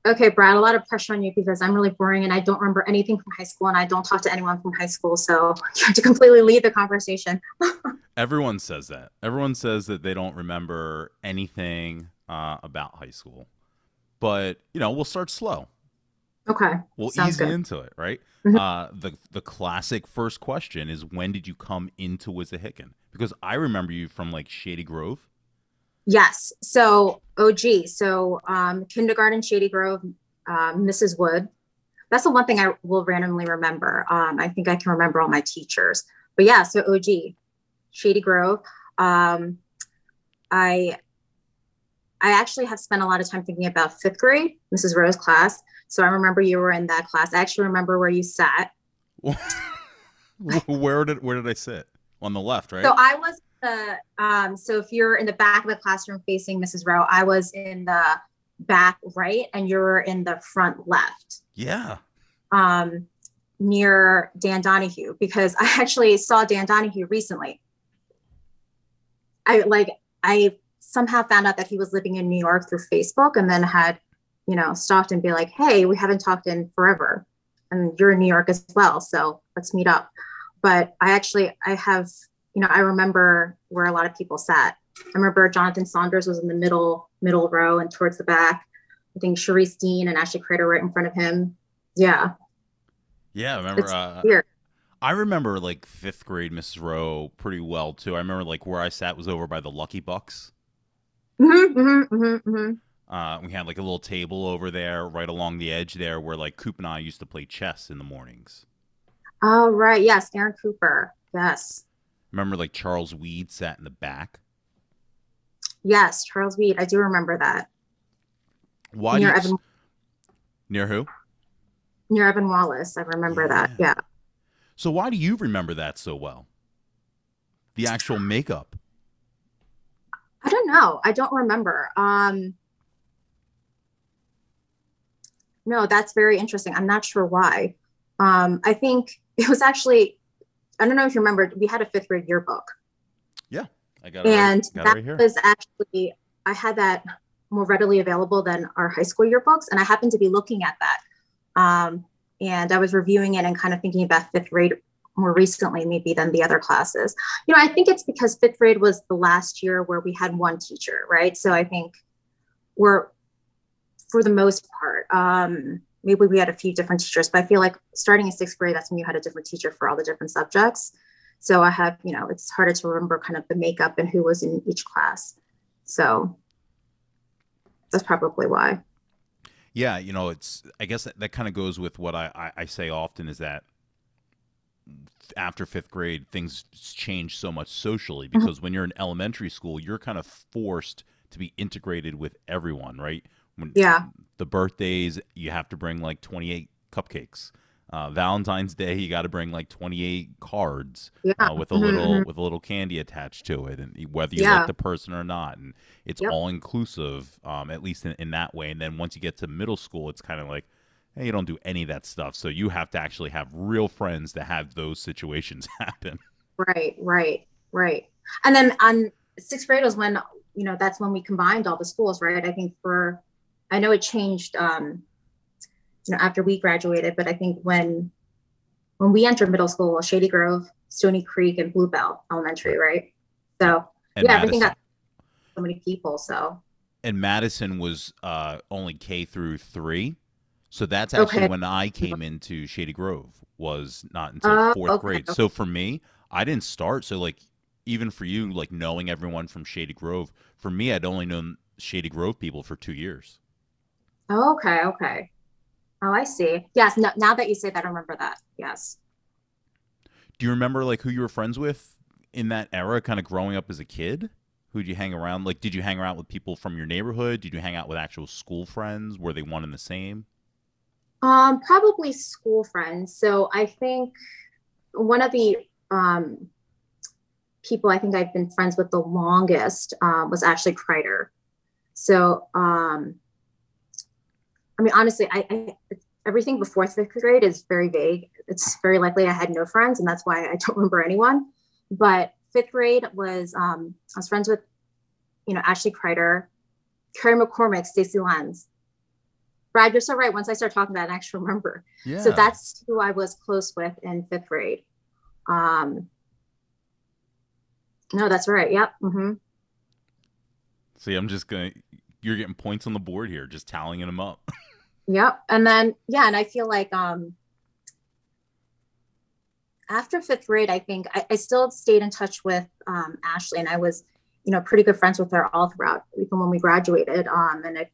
Okay, Brad, a lot of pressure on you because I'm really boring and I don't remember anything from high school and I don't talk to anyone from high school. So you have to completely lead the conversation. Everyone says that. Everyone says that they don't remember anything about high school. But we'll start slow. Okay, We'll sounds ease you good. into it, right? Mhm. The classic first question is, when did you come into Wissahickon? Because I remember you from like Shady Grove. Yes. So OG. So kindergarten, Shady Grove, Mrs. Wood. That's the one thing I will randomly remember. I think I can remember all my teachers. But yeah, so OG, Shady Grove. Um, I I actually have spent a lot of time thinking about fifth grade, Mrs. Rowe's class. So I remember you were in that class. I actually remember where you sat. Where did I sit? On the left, So right? I was so if you're in the back of the classroom facing Mrs. Rowe, I was in the back right and you're in the front left. Yeah. Um, Near Dan Donahue because I actually saw Dan Donahue recently. I somehow found out that he was living in New York through Facebook and then had, stalked and be like, hey, we haven't talked in forever. And you're in New York as well. So let's meet up. But I have, I remember where a lot of people sat. I remember Jonathan Saunders was in the middle row and towards the back. I think Sharice Dean and Ashley Crater right in front of him. Yeah, Yeah, I remember. it's weird. I remember like fifth grade Mrs. Rowe pretty well too. I remember like where I sat was over by the Lucky Bucks. Mm-hmm, mm-hmm, mm-hmm, mm-hmm. We had like a little table over there, right along the edge there, where like Coop and I used to play chess in the mornings. Oh, right. Yes, Aaron Cooper. Yes. Remember like Charles Weed sat in the back. Yes, Charles Weed. I do remember that. Why do Near you Evan near who? near Evan Wallace. I remember that. Yeah. Yeah. So why do you remember that so well? The actual makeup. I don't know. I don't remember. No, that's very interesting. I'm not sure why. I think it was actually, I don't know if you remember, we had a fifth grade yearbook. Yeah, I got it right. And Got it that right here. was actually, I had that more readily available than our high school yearbooks. And I happened to be looking at that. And I was reviewing it and kind of thinking about fifth grade more recently, maybe than the other classes. I think it's because fifth grade was the last year where we had one teacher, right? So I think we're, for the most part, maybe we had a few different teachers, but I feel like starting in sixth grade, that's when you had a different teacher for all the different subjects. So I have, it's harder to remember kind of the makeup and who was in each class. So that's probably why. Yeah, it's. I guess that kind of goes with what I say often is that after fifth grade, things change so much socially Mhm. because when you're in elementary school, you're kind of forced to be integrated with everyone, right? When Yeah. the birthdays, you have to bring like 28 cupcakes. Valentine's Day, you got to bring like 28 cards Yeah. with a Hmm, little hmm. with a little candy attached to it, and whether you like Yeah. the person or not, and it's Yep. all inclusive, at least in that way. And then once you get to middle school, it's kind of like, hey, you don't do any of that stuff, so you have to actually have real friends to have those situations happen. Right. Right. Right. And then on sixth grade was when, that's when we combined all the schools, right? I think I know it changed, after we graduated, but I think when we entered middle school, Shady Grove, Stony Creek, and Bluebell Elementary, Right. right? Yeah. So And yeah, everything Madison. got so many people. So And Madison was only K through 3. So that's actually okay. when I came into Shady Grove, was not until fourth Okay. grade. So for me, I didn't start. So like even for you, like knowing everyone from Shady Grove, for me, I'd only known Shady Grove people for 2 years. Okay. Okay. Oh, I see. Yes. No, now that you say that, I remember that. Yes. Do you remember like who you were friends with in that era, kind of growing up as a kid? Who'd you hang around? Like, did you hang around with people from your neighborhood? Did you hang out with actual school friends? Were they one and the same? Probably school friends. So I think one of the people I think I've been friends with the longest was Ashley Kreider. So I mean, honestly, everything before fifth grade is very vague. It's very likely I had no friends, and that's why I don't remember anyone. But fifth grade was I was friends with Ashley Kreider, Carrie McCormick, Stacey Lenz. Brad, you're so right. Once I start talking about it, I actually remember. Yeah. So that's who I was close with in 5th grade. No, that's right. Yep. Mm-hmm. See, you're getting points on the board here, just tallying them up. Yep. And then, yeah, and I feel like after 5th grade, I think I still stayed in touch with Ashley, and I was, pretty good friends with her all throughout, even when we graduated. And I've,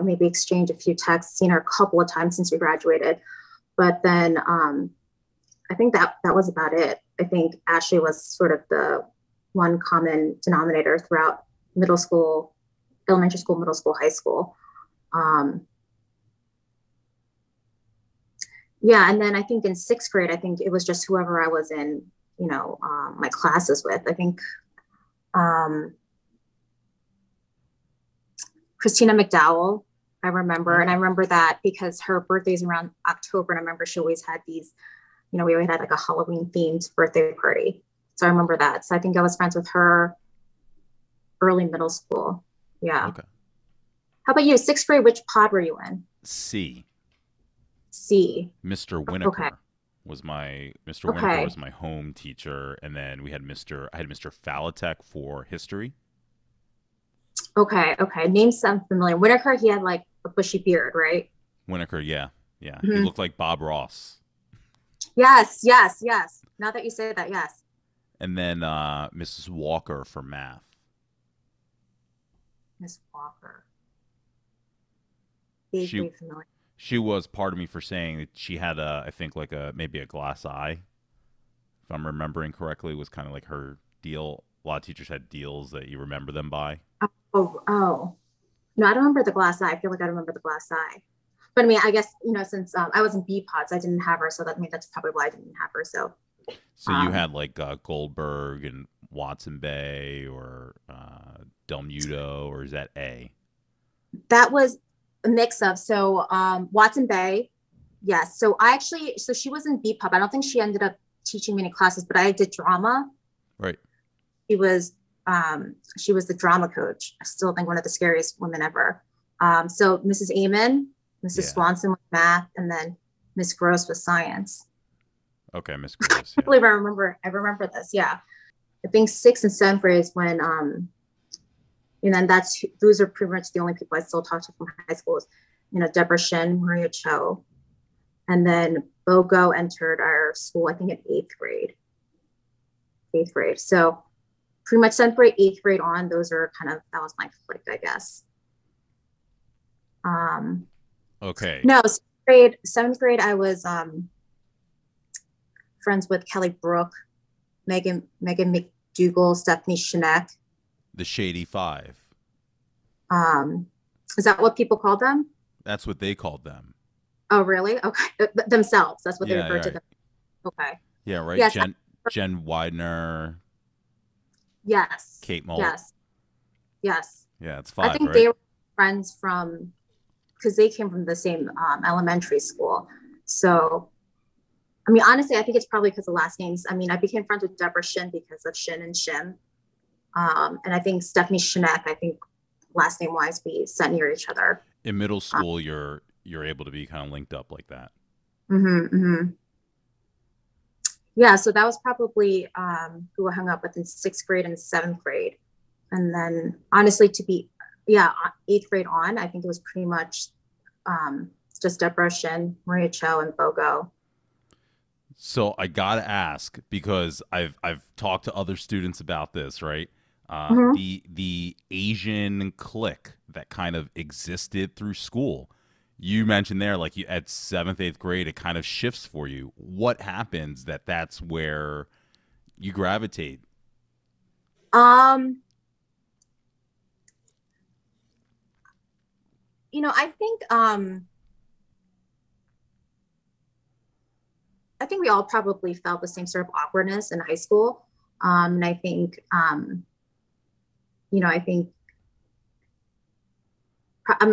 maybe exchanged a few texts, seen her a couple of times since we graduated. But then I think that was about it. I think Ashley was sort of the one common denominator throughout middle school, elementary school, middle school, high school. Yeah, and then I think in 6th grade, I think it was just whoever I was in, my classes with. I think Christina McDowell, I remember. And I remember that because her birthday's around October, and I remember she always had these, we always had like a Halloween themed birthday party. So I remember that. So I think I was friends with her early middle school. Yeah. Okay. How about you? 6th grade, which pod were you in? C. Mr. Winokur was my Winokur was my home teacher, and then I had Mr. Falatek for history. Okay. Name sounds familiar. Winokur, he had like a bushy beard, right? Winokur, yeah. Mm-hmm. He looked like Bob Ross. Yes. Now that you say that, yes. And then Mrs. Walker for math. Miss Walker. Vaguely familiar. She was, part of me for saying that she had I think like maybe a glass eye, if I'm remembering correctly, was kind of like her deal. A lot of teachers had deals that you remember them by. Oh. No, I don't remember the glass eye. I feel like I remember the glass eye. But I mean, I guess, since I was in B pods, I didn't have her. So that's probably why I didn't have her. So you had like Goldberg and Watson Bay or Del Muto, or is that A? That was a mix of. So Watson Bay, yes. So she was in B pub. I don't think she ended up teaching me any classes, but I did drama. Right. She was the drama coach. I still think one of the scariest women ever. So Mrs. Amon, Mrs. Swanson with math, and then Miss Gross with science. Okay, Miss Gross. I can't believe I remember this. Yeah. I think 6th and 7th grade is when and then those are pretty much the only people I still talk to from high school is, Deborah Shin, Maria Cho. And then Bogo entered our school, I think in 8th grade. So pretty much 7th grade, 8th grade on, that was my clique, I guess. Okay. No, 7th grade, I was friends with Kelly Brook, Megan McDougal, Stephanie Shinek. The Shady Five. Is that what people called them? That's what they called them. Oh, really? Okay. Themselves. That's what they referred to them. Okay. Yeah, right. Yes, Jen Widener. Yes. Kate Moll. Yes. Yeah, it's 5, I think right? they were friends because they came from the same elementary school. So, I mean, honestly, I think it's probably because of last names. I mean, I became friends with Deborah Shin because of Shin and Shim. And I think Stephanie Shinek, I think last name wise, we sat near each other. In middle school, you're able to be kind of linked up like that. Mm-hmm. Yeah, so that was probably who I hung up with in 6th grade and 7th grade. And then honestly, 8th grade on, I think it was pretty much just Deborah Shin, Maria Cho, and Bogo. So I gotta ask, because I've talked to other students about this, right? The Asian clique that kind of existed through school. You mentioned there, like at 7th, 8th grade, it kind of shifts for you. What happens that's where you gravitate? I think we all probably felt the same sort of awkwardness in high school. And I think, I'm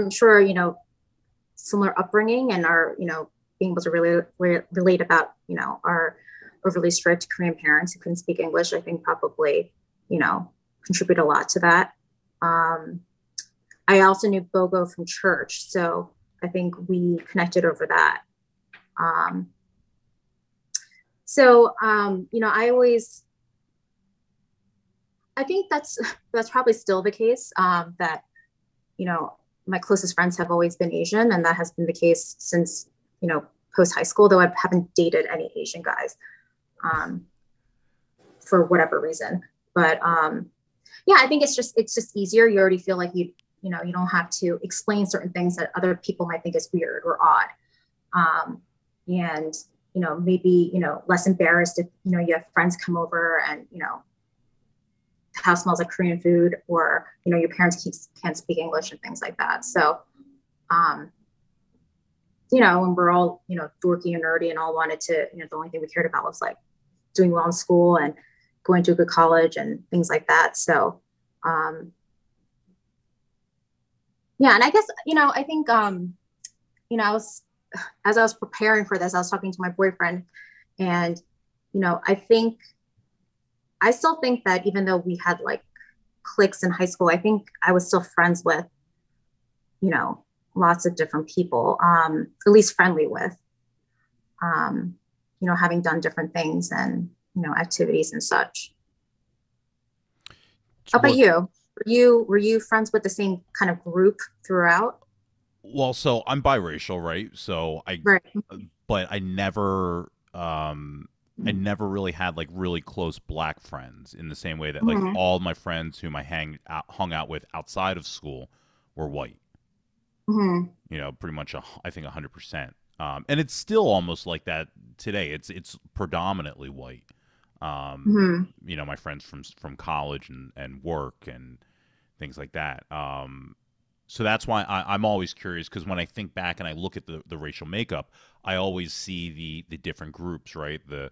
sure, similar upbringing and our, being able to really relate about, our overly strict Korean parents who couldn't speak English, I think probably, contribute a lot to that. I also knew Bogo from church. So I think we connected over that. You know, I think that's probably still the case, that, you know, my closest friends have always been Asian, and that has been the case since, you know, post high school, though I haven't dated any Asian guys, for whatever reason. But yeah, I think it's just easier. You already feel like you know, you don't have to explain certain things that other people might think is weird or odd. And, you know, maybe, you know, less embarrassed if, you know, you have friends come over and, you know, the house smells like Korean food, or, you know, your parents can't speak English and things like that. So, you know, and we're all, you know, dorky and nerdy and all wanted to, you know, the only thing we cared about was like doing well in school and going to a good college and things like that. So, yeah. And I guess, you know, I think, you know, as I was preparing for this, I was talking to my boyfriend, and, you know, I still think that even though we had like cliques in high school, I think I was still friends with, you know, lots of different people, at least friendly with, you know, having done different things and, you know, activities and such. How about you? Were you friends with the same kind of group throughout? Well, so I'm biracial, right? So Right. but I never really had like really close black friends in the same way that like all my friends whom I hung out with outside of school were white. You know, pretty much I think 100%. And it's still almost like that today. It's predominantly white. You know, my friends from college and work and things like that. So that's why I'm always curious, because when I think back and I look at the racial makeup, I always see the different groups, right? The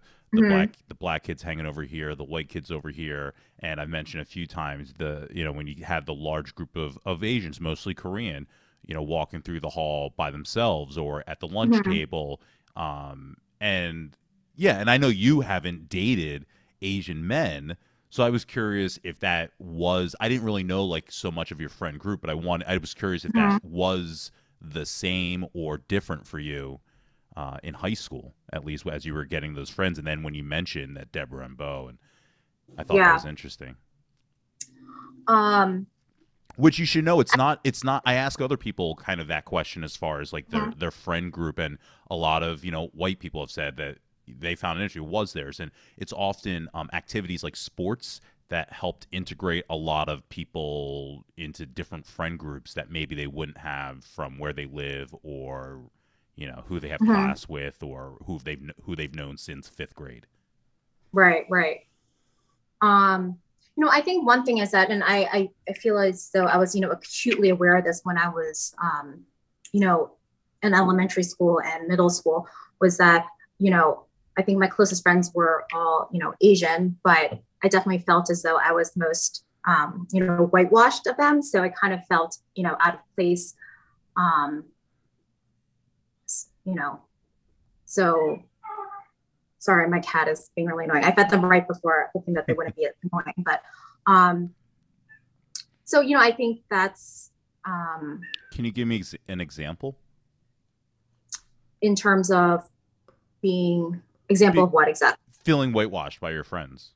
black kids hanging over here, the white kids over here, and I've mentioned a few times you know, when you have the large group of Asians, mostly Korean, you know, walking through the hall by themselves or at the lunch table, and yeah, and I know you haven't dated Asian men. So I was curious if that was, I didn't really know like so much of your friend group, but I was curious if that was the same or different for you in high school, at least as you were getting those friends. And then when you mentioned that Deborah and Bo, and I thought that was interesting. Which you should know, it's not, I ask other people kind of that question as far as like their friend group, and a lot of, you know, white people have said that they found an issue was theirs, and it's often activities like sports that helped integrate a lot of people into different friend groups that maybe they wouldn't have from where they live, or, you know, who they have class with, or who they've known since 5th grade. Right. You know, I think one thing is that, and I feel as though I was, you know, acutely aware of this when I was, you know, in elementary school and middle school, was that, you know, I think my closest friends were all, you know, Asian, but I definitely felt as though I was most, you know, whitewashed of them. So I kind of felt, you know, out of place, you know, so sorry, my cat is being really annoying. I fed them right before, hoping that they wouldn't be annoying, but, so, you know, I think that's, can you give me an example? In terms of example of what exactly? Feeling whitewashed by your friends.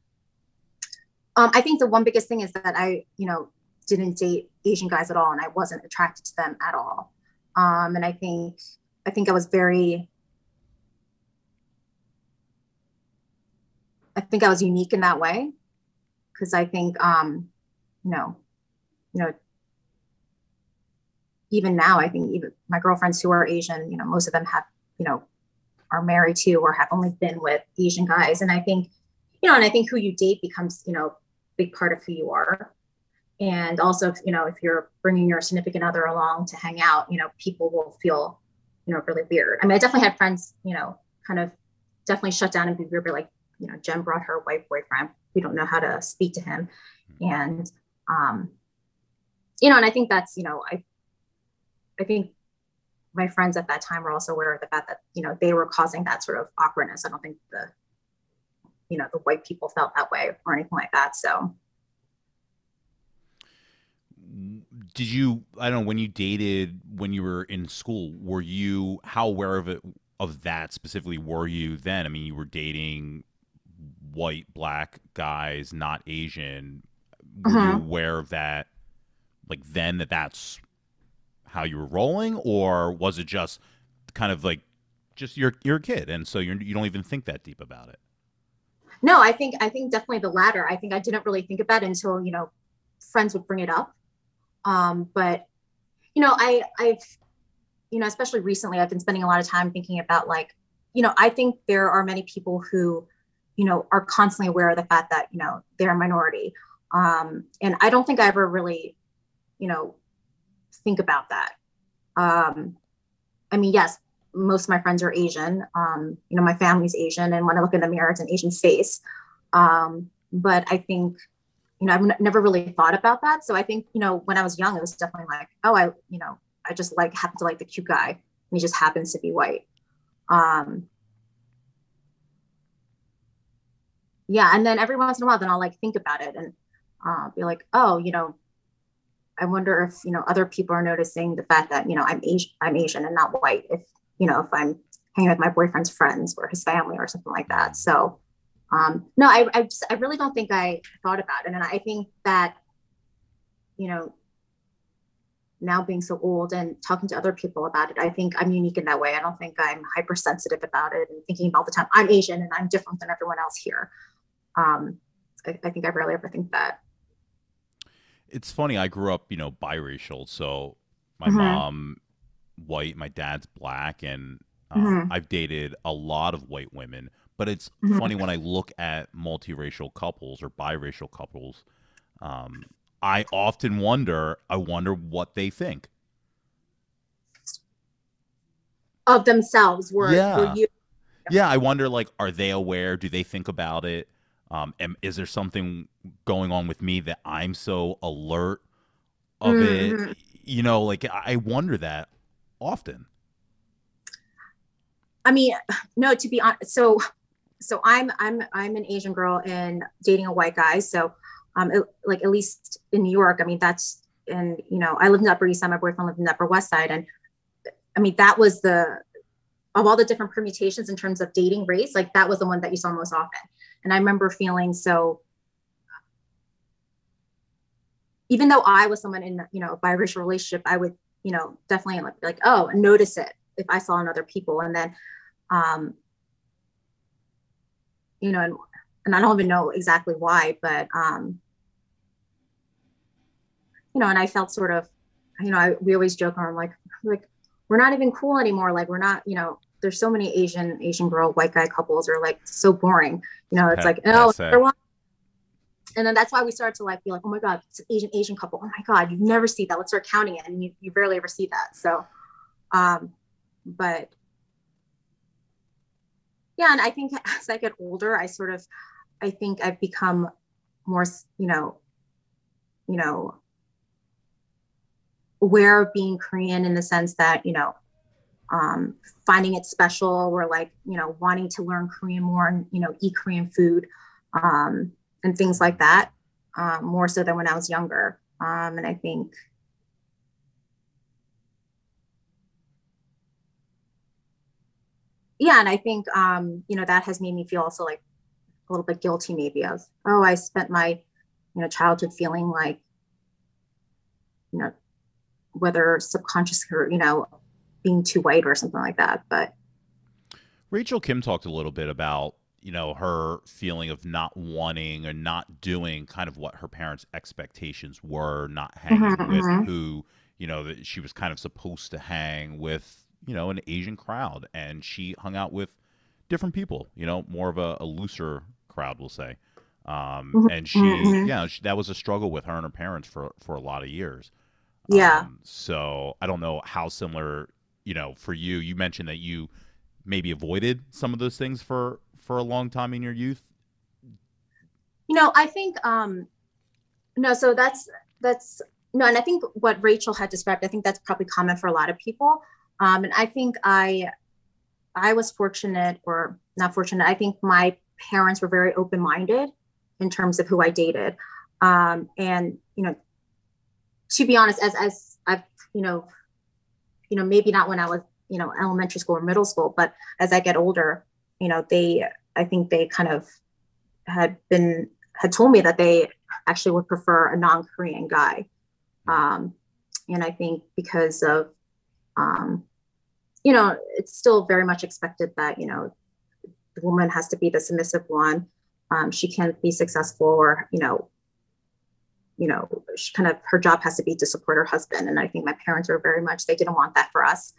I think the one biggest thing is that I, you know, didn't date Asian guys at all, and I wasn't attracted to them at all. And I think I was unique in that way, because I think, you know, even now, I think even my girlfriends who are Asian, you know, most of them have, you know, are married to or have only been with Asian guys. And I think, you know, and I think who you date becomes, you know, a big part of who you are. And also, you know, if you're bringing your significant other along to hang out, you know, people will feel, you know, really weird. I mean, I definitely had friends, you know, kind of definitely shut down and be weird, but like, you know, Jen brought her white boyfriend. We don't know how to speak to him. And, you know, and I think that's, you know, I think my friends at that time were also aware of the fact that, you know, they were causing that sort of awkwardness. I don't think you know, the white people felt that way or anything like that. So. did you, I don't know, when you dated when you were in school, were you, how aware of that specifically were you then? I mean, you were dating white, black guys, not Asian. Were you aware of that, like then, that's how you were rolling, or was it just kind of like, just you're a kid, and so you don't even think that deep about it? No, I think definitely the latter. I think I didn't really think about it until, friends would bring it up. But I've, especially recently, I've been spending a lot of time thinking about, like, I think there are many people who, are constantly aware of the fact that, they're a minority. And I don't think I ever really, think about that. I mean, yes, most of my friends are Asian. My family's Asian, and when I look in the mirror, it's an Asian face. But I think, I've never really thought about that. So I think, when I was young, it was definitely like, oh, I just happen to like the cute guy, and he just happens to be white. Yeah. And then every once in a while, then I'll like think about it and be like, oh, I wonder if, other people are noticing the fact that, I'm Asian and not white. If I'm hanging with my boyfriend's friends or his family or something like that. So, no, I really don't think I thought about it. And I think that, now being so old and talking to other people about it, I think I'm unique in that way. I don't think I'm hypersensitive about it and thinking all the time, I'm Asian and I'm different than everyone else here. I think I rarely ever think that. It's funny. I grew up, biracial. So my mom white, my dad's black, and I've dated a lot of white women. But it's funny when I look at multiracial couples or biracial couples. I often wonder. I wonder what they think Of themselves. Were you? Yeah, I wonder, like, are they aware? Do they think about it? And is there something going on with me that I'm so alert of it? Like, I wonder that often. I mean, no, to be honest. So I'm an Asian girl and dating a white guy. So, like, at least in New York, I mean, that's, and, I lived in the Upper East Side, my boyfriend lived in the Upper West Side. And I mean, that was of all the different permutations in terms of dating race, like that was the one that you saw most often. And I remember feeling so, even though I was someone in, a biracial relationship, I would, definitely like, oh, notice it if I saw in other people. And then, and I don't even know exactly why, but, and I felt sort of, we always joke around like, we're not even cool anymore. Like, we're not, there's so many Asian girl, white guy couples are like so boring. It's like, oh, and then that's why we started to like be like, oh my God, it's an Asian couple. Oh my God, you never see that. Let's start counting it. And you rarely ever see that. So, but yeah, and I think as I get older, I think I've become more, aware of being Korean in the sense that, finding it special, or like, wanting to learn Korean more and, eat Korean food, and things like that, more so than when I was younger. And I think, yeah, and I think, that has made me feel also like a little bit guilty maybe of, oh, I spent my, childhood feeling like, whether subconscious or, being too white or something like that. But Rachel Kim talked a little bit about, her feeling of not wanting or not doing kind of what her parents' expectations were, not hanging with who, that she was kind of supposed to hang with, an Asian crowd. And she hung out with different people, more of a looser crowd, we'll say. And that was a struggle with her and her parents for a lot of years. Yeah. So I don't know how similar, for you. You mentioned that you maybe avoided some of those things for a long time in your youth. I think no. So that's no, and I think what Rachel had described, I think that's probably common for a lot of people. And I think I was fortunate, or not fortunate. I think my parents were very open-minded in terms of who I dated, and to be honest, as I've, maybe not when I was, elementary school or middle school, but as I get older, I think they kind of had told me that they actually would prefer a non-Korean guy. And I think because of, it's still very much expected that, the woman has to be the submissive one. She can't be successful, or, she kind of, her job has to be to support her husband. And I think my parents were very much, they didn't want that for us,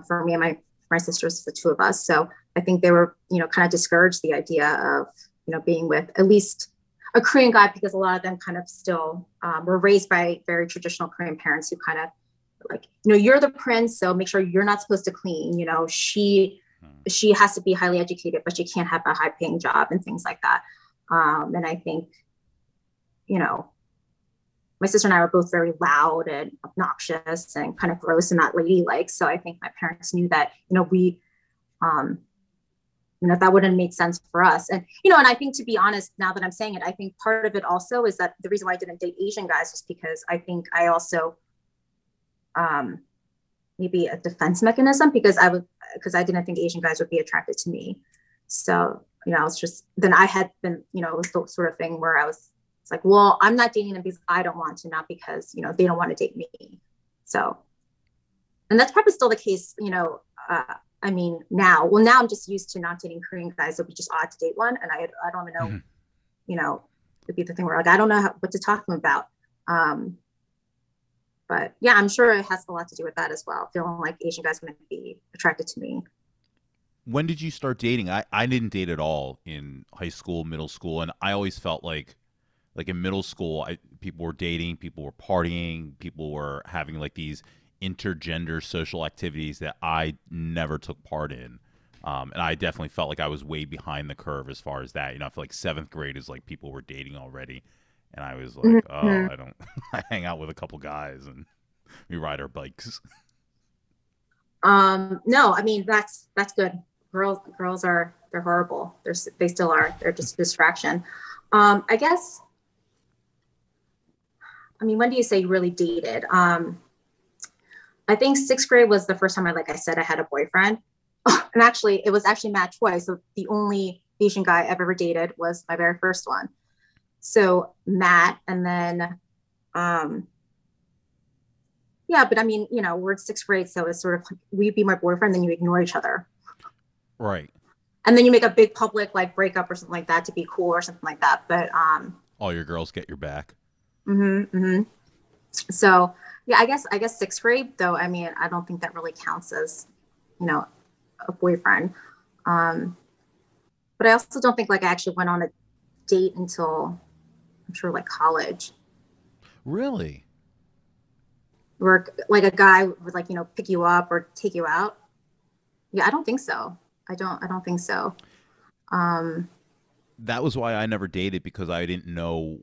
for me and my sisters, the two of us. So I think they were, kind of discouraged the idea of, being with at least a Korean guy, because a lot of them kind of still were raised by very traditional Korean parents who kind of like, you're the prince, so make sure you're not supposed to clean. She has to be highly educated, but she can't have a high paying job and things like that. And I think, my sister and I were both very loud and obnoxious and kind of gross and not ladylike. So I think my parents knew that, we, that wouldn't make sense for us. And, and I think, to be honest, now that I'm saying it, I think part of it also is that the reason why I didn't date Asian guys was because I think I also, maybe a defense mechanism, because I didn't think Asian guys would be attracted to me. So, I was just, then I had been, it was the sort of thing where it's like, well, I'm not dating them because I don't want to, not because, they don't want to date me. So, and that's probably still the case, now, now I'm just used to not dating Korean guys. It'll be just odd to date one. And I don't even know, it'd be the thing where like, I don't know what to talk to them about. But yeah, I'm sure it has a lot to do with that as well. Feeling like Asian guys wouldn't be attracted to me. When did you start dating? I didn't date at all in high school, middle school. And I always felt like in middle school, people were dating, people were partying, people were having like these intergender social activities that I never took part in. And I definitely felt like I was way behind the curve as far as that. I feel like 7th grade is like people were dating already. And I was like, I don't, I hang out with a couple guys and we ride our bikes. No, that's good. Girls they're horrible. They still are. They're just a distraction. I guess, when do you say you really dated? I think 6th grade was the first time like I said, I had a boyfriend. And actually, it was actually Matt Choi. So the only Asian guy I've ever dated was my very first one. So Matt, and then, yeah, but we're in 6th grade. So it's sort of like, will you be my boyfriend? Then you ignore each other. Right. And then you make a big public like breakup or something like that to be cool or something like that. But, all your girls get your back. So yeah, I guess 6th grade though. I don't think that really counts as, a boyfriend. But I also don't think like I actually went on a date until I'm sure like college. Really? Where like a guy would like, pick you up or take you out. Yeah, I don't think so. I don't think so. That was why I never dated, because I didn't know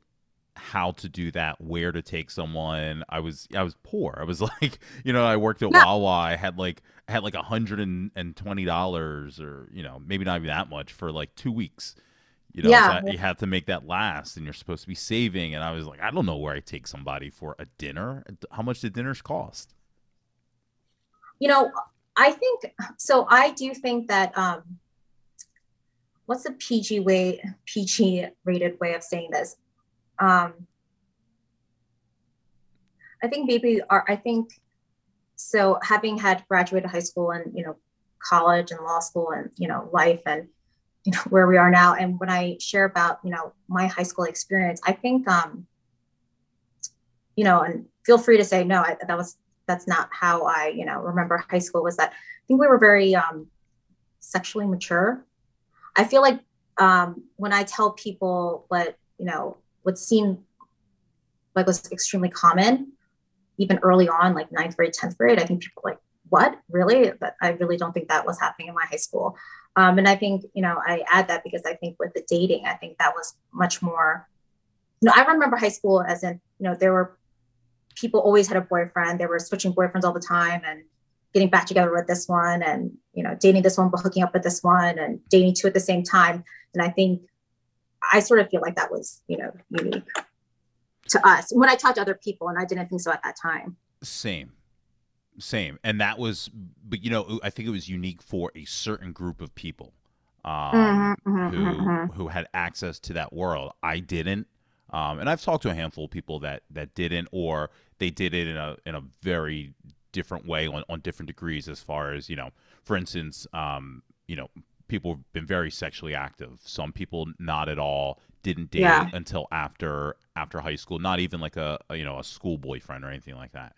how to do that, where to take someone. I was poor. I was like, I worked at Wawa. I had like $120 or, maybe not even that much for like 2 weeks. So you had to make that last, and you're supposed to be saving. And I was like, I don't know where I take somebody for a dinner. How much did dinners cost? I think, so I do think that, what's the PG rated way of saying this? I think so having had graduated high school and, college and law school and, life and, where we are now. And when I share about, my high school experience, I think, and feel free to say, no, that's not how I, remember high school was that. I think we were very sexually mature. I feel like when I tell people what seemed like was extremely common, even early on, like 9th grade, 10th grade, I think people are like, what, really? But I really don't think that was happening in my high school. And I think, I add that because I think with the dating, I think that was much more, I remember high school as in, there were people always had a boyfriend. They were switching boyfriends all the time and getting back together with this one and, dating this one, but hooking up with this one and dating two at the same time. And I think I sort of feel like that was, unique to us when I talked to other people, and I didn't think so at that time. Same. And that was, but you know, I think it was unique for a certain group of people who had access to that world. I didn't. And I've talked to a handful of people that didn't, or they did it in a very different way on different degrees, as far as, you know, for instance, you know, people have been very sexually active. Some people not at all, didn't date until after high school, not even like a you know, a school boyfriend or anything like that.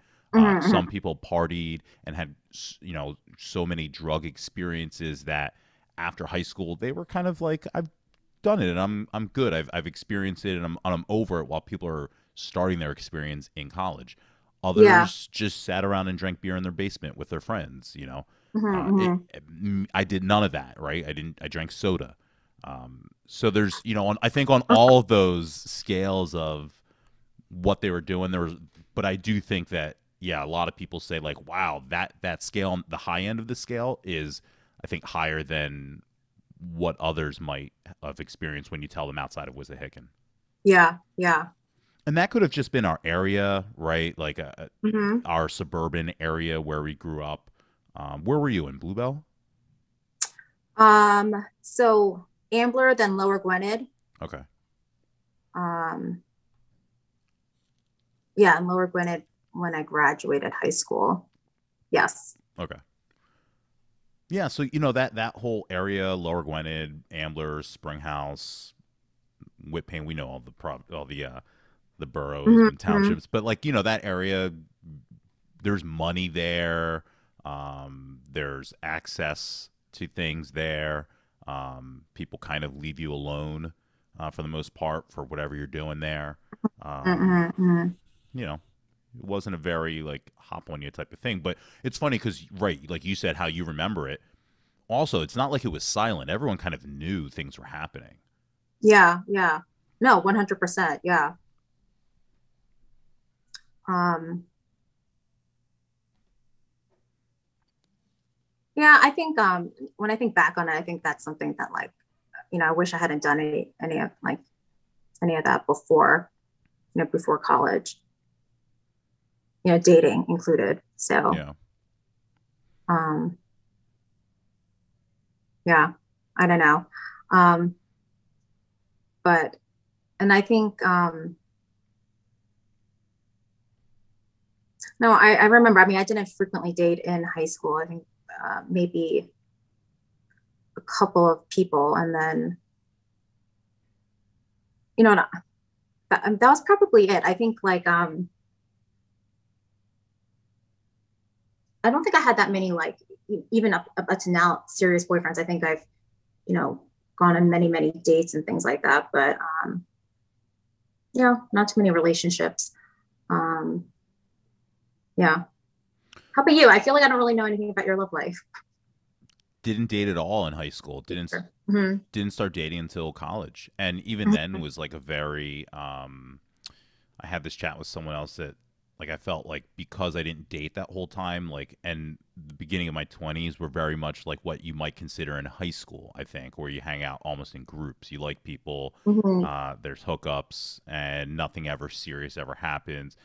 Some people partied and had, you know, so many drug experiences that after high school they were kind of like, I've done it and I'm good. I've experienced it and I'm over it, while people are starting their experience in college. Others just sat around and drank beer in their basement with their friends, you know. I did none of that, right? I drank soda. So there's, you know, I think on all of those scales of what they were doing, but I do think that, yeah, a lot of people say like, wow, that scale, the high end of the scale is, I think, higher than what others might have experienced when you tell them outside of Wissahickon. Yeah. And that could have just been our area, right? Like our suburban area where we grew up. Where were you, in Bluebell? So Ambler, then Lower Gwynedd. Okay. Yeah, in Lower Gwynedd when I graduated high school. Yes. Okay. Yeah, so you know that whole area, Lower Gwynedd, Ambler, Springhouse, Whitpain, we know all the boroughs and townships, but like, you know, that area, there's money there, there's access to things there. People kind of leave you alone for the most part for whatever you're doing there. You know, it wasn't a very like hop on you type of thing, but it's funny because, right, like you said, how you remember it. Also, it's not like it was silent. Everyone kind of knew things were happening. Yeah. No, 100%. Yeah. Yeah, I think when I think back on it, I think that's something that, like, you know, I wish I hadn't done any of that before, you know, before college. You know, dating included. So yeah, I don't know. But, and I think, no, I remember, I mean, I didn't frequently date in high school. I think maybe a couple of people. And then, you know, that was probably it. I think like, I don't think I had that many, like, even up to now, serious boyfriends. I think I've, you know, gone on many, many dates and things like that, but, you know, not too many relationships. Yeah. How about you? I feel like I don't really know anything about your love life. Didn't date at all in high school. Didn't start dating until college. And even then was like a very, I had this chat with someone else that, like, I felt like because I didn't date that whole time, like, and the beginning of my 20s were very much like what you might consider in high school, I think, where you hang out almost in groups. You like people, there's hookups, and nothing ever serious ever happens.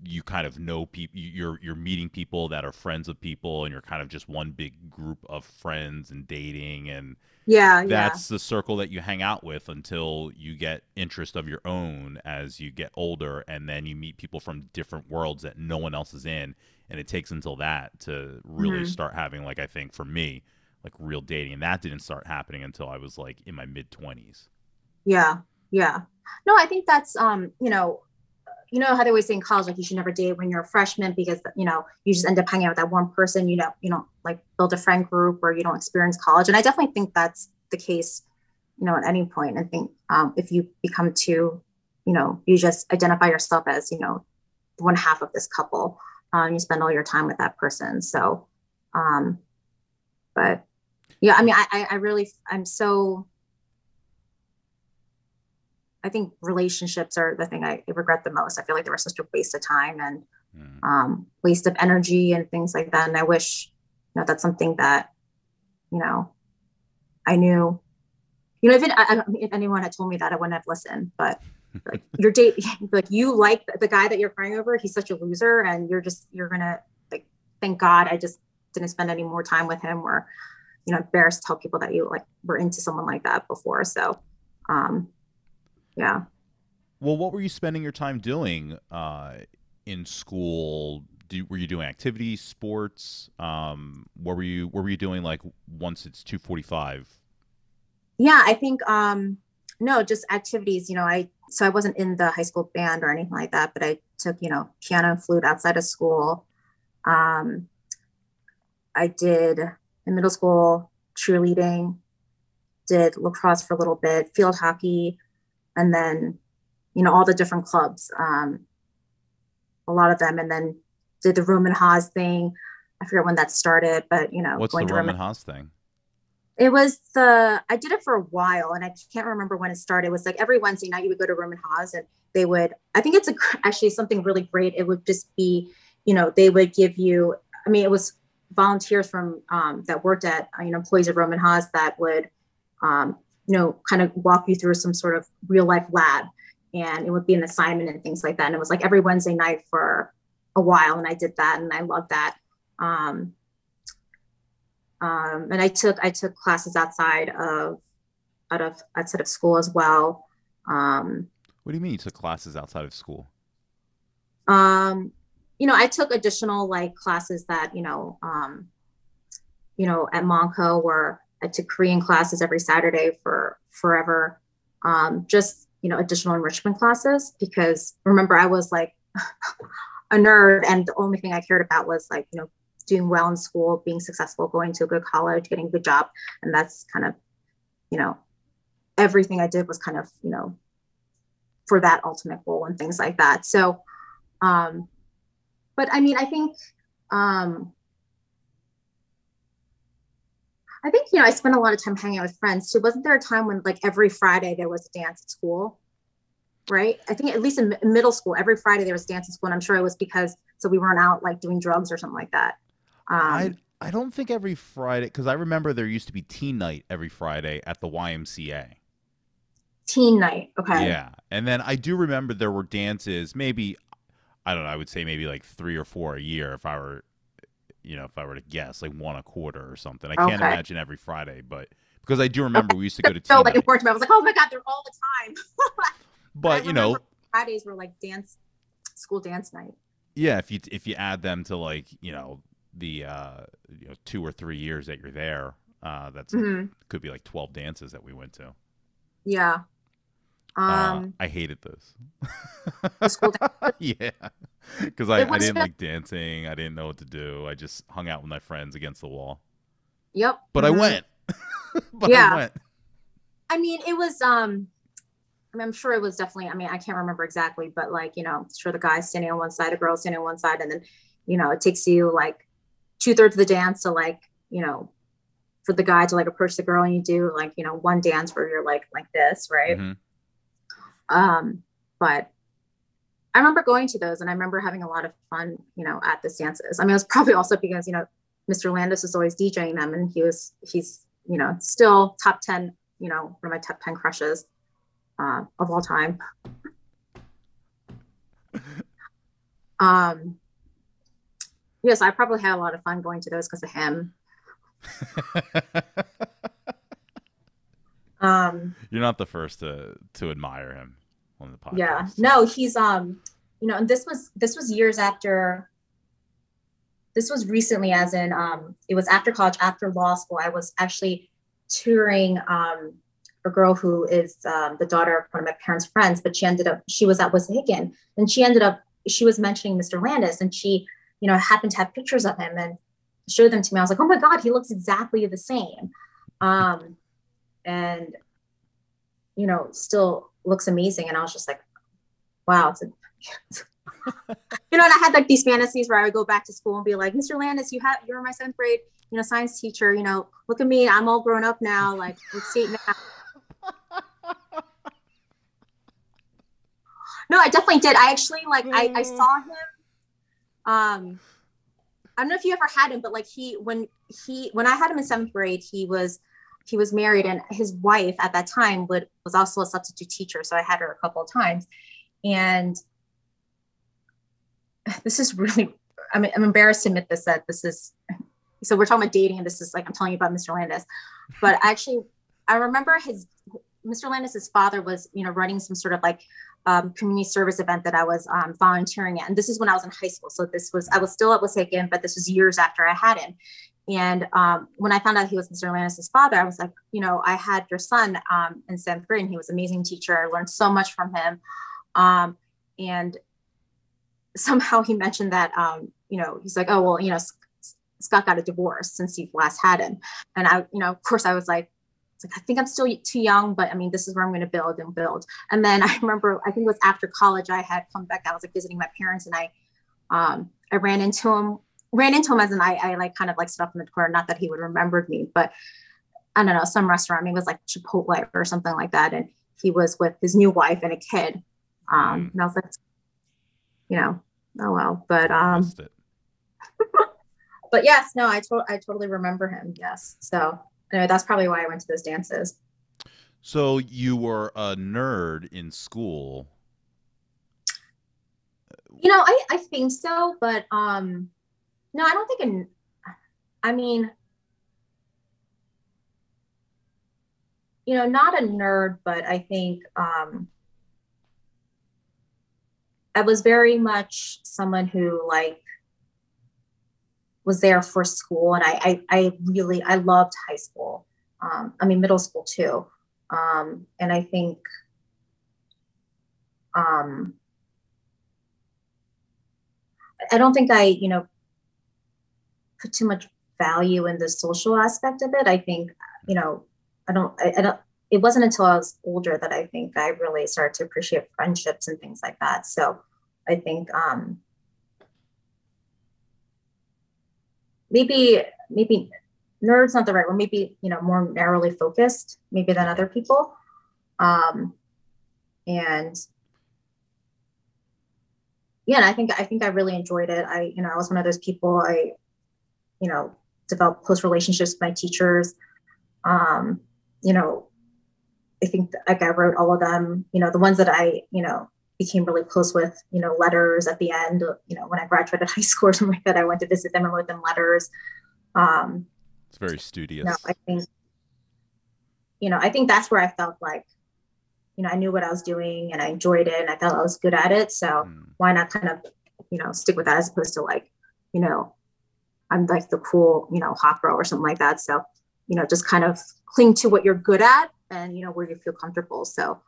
You kind of know people, you're meeting people that are friends of people, and you're kind of just one big group of friends and dating, and that's the circle that you hang out with until you get interest of your own as you get older, and then you meet people from different worlds that no one else is in, and it takes until that to really start having, like, I think for me, like, real dating, and that didn't start happening until I was like in my mid-20s. Yeah. No, I think that's you know how they always say in college, like, you should never date when you're a freshman, because, you know, you just end up hanging out with that one person. You don't like build a friend group, or you don't experience college. And I definitely think that's the case, you know, at any point. I think if you become too, you know, you just identify yourself as, you know, one half of this couple, you spend all your time with that person. So, but yeah, I mean, I really, I think relationships are the thing I regret the most. I feel like they were such a waste of time and waste of energy and things like that. And I wish, you know, that's something that, you know, I knew You know, even if anyone had told me that, I wouldn't have listened. But like your date, like you like the guy that you're crying over, he's such a loser, and you're gonna like, thank God I just didn't spend any more time with him, or you know, embarrassed to tell people that you like were into someone like that before. So, yeah. Well, what were you spending your time doing in school? Were you doing activities, sports? What were you doing like once it's 2:45? Yeah, I think no, just activities. You know, I wasn't in the high school band or anything like that, but I took, you know, piano and flute outside of school. I did in middle school cheerleading, did lacrosse for a little bit, field hockey, and then, you know, all the different clubs, a lot of them, and then did the Roman Haas thing. I forget when that started, but you know, What's the Roman Haas thing? It was I did it for a while, and I can't remember when it started. It was like every Wednesday night you would go to Roman Haas, and they would, I think it's actually something really great. It would just be, you know, they would give you, I mean, it was volunteers from that worked at, you know, employees of Roman Haas that would, you know, kind of walk you through some sort of real life lab, and it would be an assignment and things like that. And it was like every Wednesday night for a while, and I did that, and I loved that. And I took classes outside of school as well. What do you mean you took classes outside of school? You know, I took additional like classes that, you know, at Monco, where I took Korean classes every Saturday for forever. Just, you know, additional enrichment classes, because remember, I was like a nerd, and the only thing I cared about was like, you know, doing well in school, being successful, going to a good college, getting a good job. And that's kind of, you know, everything I did was kind of, you know, for that ultimate goal and things like that. So, but I mean, I think, you know, I spent a lot of time hanging out with friends too. Wasn't there a time when like every Friday there was a dance at school? Right. I think at least in middle school, every Friday there was dance at school. And I'm sure it was because, so we weren't out like doing drugs or something like that. I don't think every Friday, because I remember there used to be teen night every Friday at the YMCA. Teen night. Okay. Yeah. And then I do remember there were dances, maybe, I don't know, I would say maybe like 3 or 4 a year if I were, you know, if I were to guess, like one a quarter or something. I can't imagine every Friday, but because I do remember we used to go to teen like night. Important to me. I was like, oh my God, they're all the time. But you know, Fridays were like school dance night. Yeah, if you add them to like, you know, the you know, 2 or 3 years that you're there, that's could be like 12 dances that we went to. Yeah. I hated those. The school dance. Yeah, because I didn't like dancing. I didn't know what to do. I just hung out with my friends against the wall. Yep. But I went. Yeah. I went. I mean, it was I mean, I'm sure it was definitely, I mean, I can't remember exactly, but like, you know, sure, the guy standing on one side, the girl standing on one side, and then, you know, it takes you like 2/3 of the dance to like, you know, for the guy to like approach the girl, and you do like, you know, one dance where you're like this, right? But I remember going to those, and I remember having a lot of fun, you know, at the dances. I mean, it was probably also because, you know, Mr. Landis was always DJing them, and he's, you know, still top 10, you know, one of my top 10 crushes of all time. Yes, I probably had a lot of fun going to those because of him. You're not the first to admire him on the podcast. Yeah, no, he's you know, and this was years after. This was recently, as in it was after college, after law school. I was actually touring a girl who is the daughter of one of my parents' friends, but she was at Wissahickon, and she was mentioning Mr. Landis, and she, you know, happened to have pictures of him and showed them to me. I was like, oh my God, he looks exactly the same. And, you know, still looks amazing. And I was just like, wow. You know, and I had like these fantasies where I would go back to school and be like, Mr. Landis, you're my 7th grade, you know, science teacher, you know, look at me, I'm all grown up now, like, let's see it now. No, I definitely did. I actually like I saw him. I don't know if you ever had him, but like when I had him in 7th grade, he was he was married, and his wife at that time was also a substitute teacher. So I had her a couple of times. And this is really, I'm embarrassed to admit this, that this is, so we're talking about dating, and this is like, I'm telling you about Mr. Landis. But actually, I remember Mr. Landis's father was, running some sort of like community service event that I was volunteering at. And this is when I was in high school. So I was still at Wissahickon, but this was years after I had him. And when I found out he was Mr. Landis's father, I was like, I had your son in 7th grade, and he was an amazing teacher. I learned so much from him. And somehow he mentioned that, he's like, oh, well, Scott got a divorce since you've last had him. And I, of course I was like, I think I'm still too young, but I mean, this is where I'm going to build and build. And then I remember, I think it was after college, I had come back, I was like visiting my parents, and I ran into him as in I like kind of like stood up in the corner, not that he would remembered me, but I don't know, some restaurant, I mean, it was like Chipotle or something like that. And he was with his new wife and a kid. And I was like, oh well, but, but yes, no, I totally remember him. Yes. So anyway, that's probably why I went to those dances. So you were a nerd in school. I think so, but no, I don't think I mean, not a nerd, but I think I was very much someone who like was there for school, and I loved high school. I mean, middle school too. And I think I don't think I, put too much value in the social aspect of it. I think, I don't, it wasn't until I was older that I think I really started to appreciate friendships and things like that. So I think, maybe nerd's not the right word, maybe, more narrowly focused, maybe than other people. And yeah, I think I really enjoyed it. I was one of those people, I developed close relationships with my teachers. I think like I wrote all of them, the ones that I, became really close with, letters at the end, when I graduated high school or something like that, I went to visit them and wrote them letters. It's very studious. I think that's where I felt like, I knew what I was doing and I enjoyed it and I felt I was good at it. So why not kind of, stick with that as opposed to like, I'm like the cool, hot girl or something like that. So, just kind of cling to what you're good at and, where you feel comfortable. So,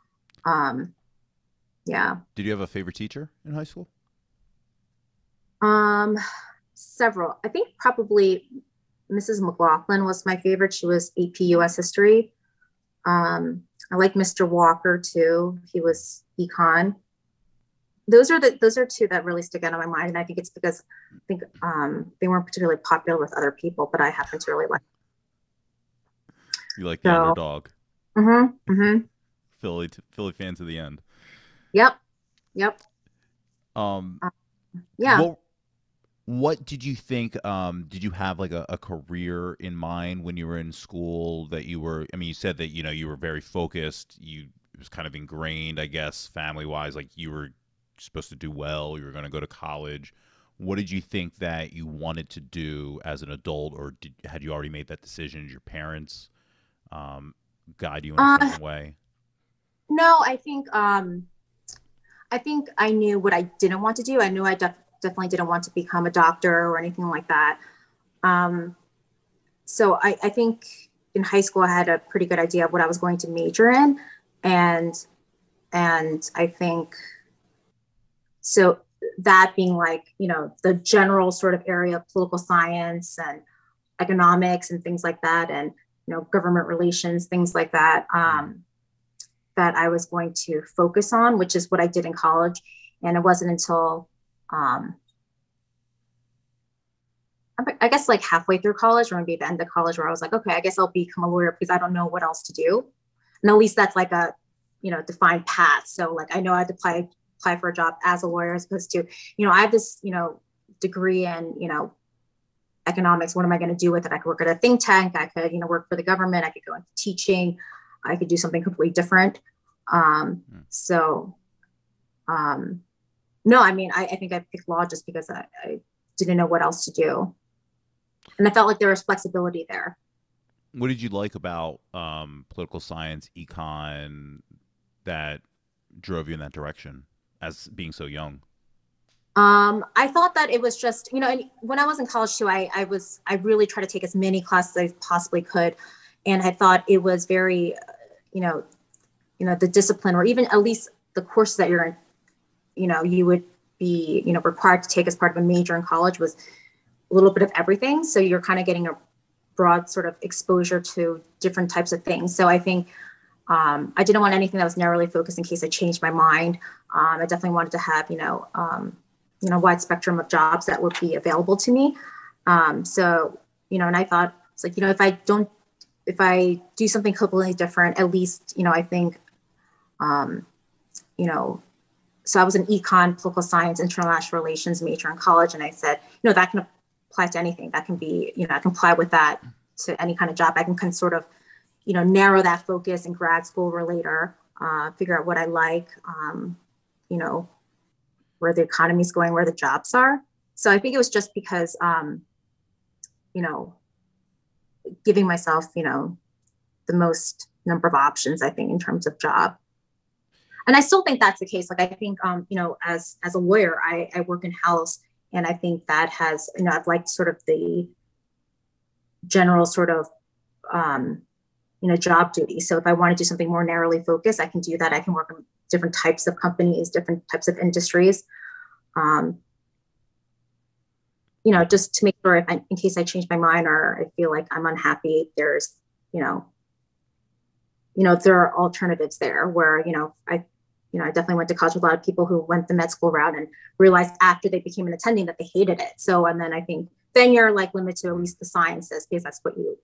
yeah. Did you have a favorite teacher in high school? Several. I think probably Mrs. McLaughlin was my favorite. She was AP US history. I like Mr. Walker too. He was econ. Those are two that really stick out in my mind. And I think it's because they weren't particularly popular with other people, but I happen to really like them. You like the underdog. Philly fan to the end. Yep. Yeah. What did you think? Did you have like a career in mind when you were in school that you were? I mean, you said that you were very focused. It was kind of ingrained, I guess, family wise. Like you were supposed to do well. You were going to go to college. What did you think that you wanted to do as an adult, or had you already made that decision? Did your parents guide you in a certain way? No, I think I knew what I didn't want to do. I knew I definitely didn't want to become a doctor or anything like that. So I think in high school, I had a pretty good idea of what I was going to major in. And I think, so that being like, the general sort of area of political science and economics and things like that, and, government relations, things like that, that I was going to focus on, which is what I did in college. And it wasn't until, I guess like halfway through college or maybe the end of college where I was like, okay, I guess I'll become a lawyer because I don't know what else to do. And at least that's like a, defined path. So like, I know I had to apply for a job as a lawyer as opposed to, I have this, degree in, economics. What am I going to do with it? I could work at a think tank. I could, work for the government. I could go into teaching. I could do something completely different. So, no, I mean, I think I picked law just because I didn't know what else to do. And I felt like there was flexibility there. What did you like about political science, econ, that drove you in that direction as being so young? I thought that it was just, and when I was in college too, I really tried to take as many classes as I possibly could. And I thought it was very, the discipline, or even at least the courses that you're in, you would be, required to take as part of a major in college, was a little bit of everything. So you're kind of getting a broad sort of exposure to different types of things. So I think I didn't want anything that was narrowly focused in case I changed my mind. I definitely wanted to have, wide spectrum of jobs that would be available to me. So, and I thought it's like, if I do something completely different, at least, I think, so I was an econ, political science, international relations major in college. And I said, that can apply to anything. That can be, I can apply with that to any kind of job. I can kind of sort of, narrow that focus in grad school or later, figure out what I like, where the economy is going, where the jobs are. So I think it was just because, giving myself, the most number of options, I think, in terms of job. And I still think that's the case. Like, I think, as a lawyer, I work in house, and I think that has, I've liked sort of the general sort of, job duty. So if I want to do something more narrowly focused, I can do that. I can work in different types of companies, different types of industries, just to make sure in case I change my mind or I feel like I'm unhappy, there's, there are alternatives there where, I definitely went to college with a lot of people who went the med school route and realized after they became an attending that they hated it. So, and then I think then you're like limited to at least the sciences because that's what you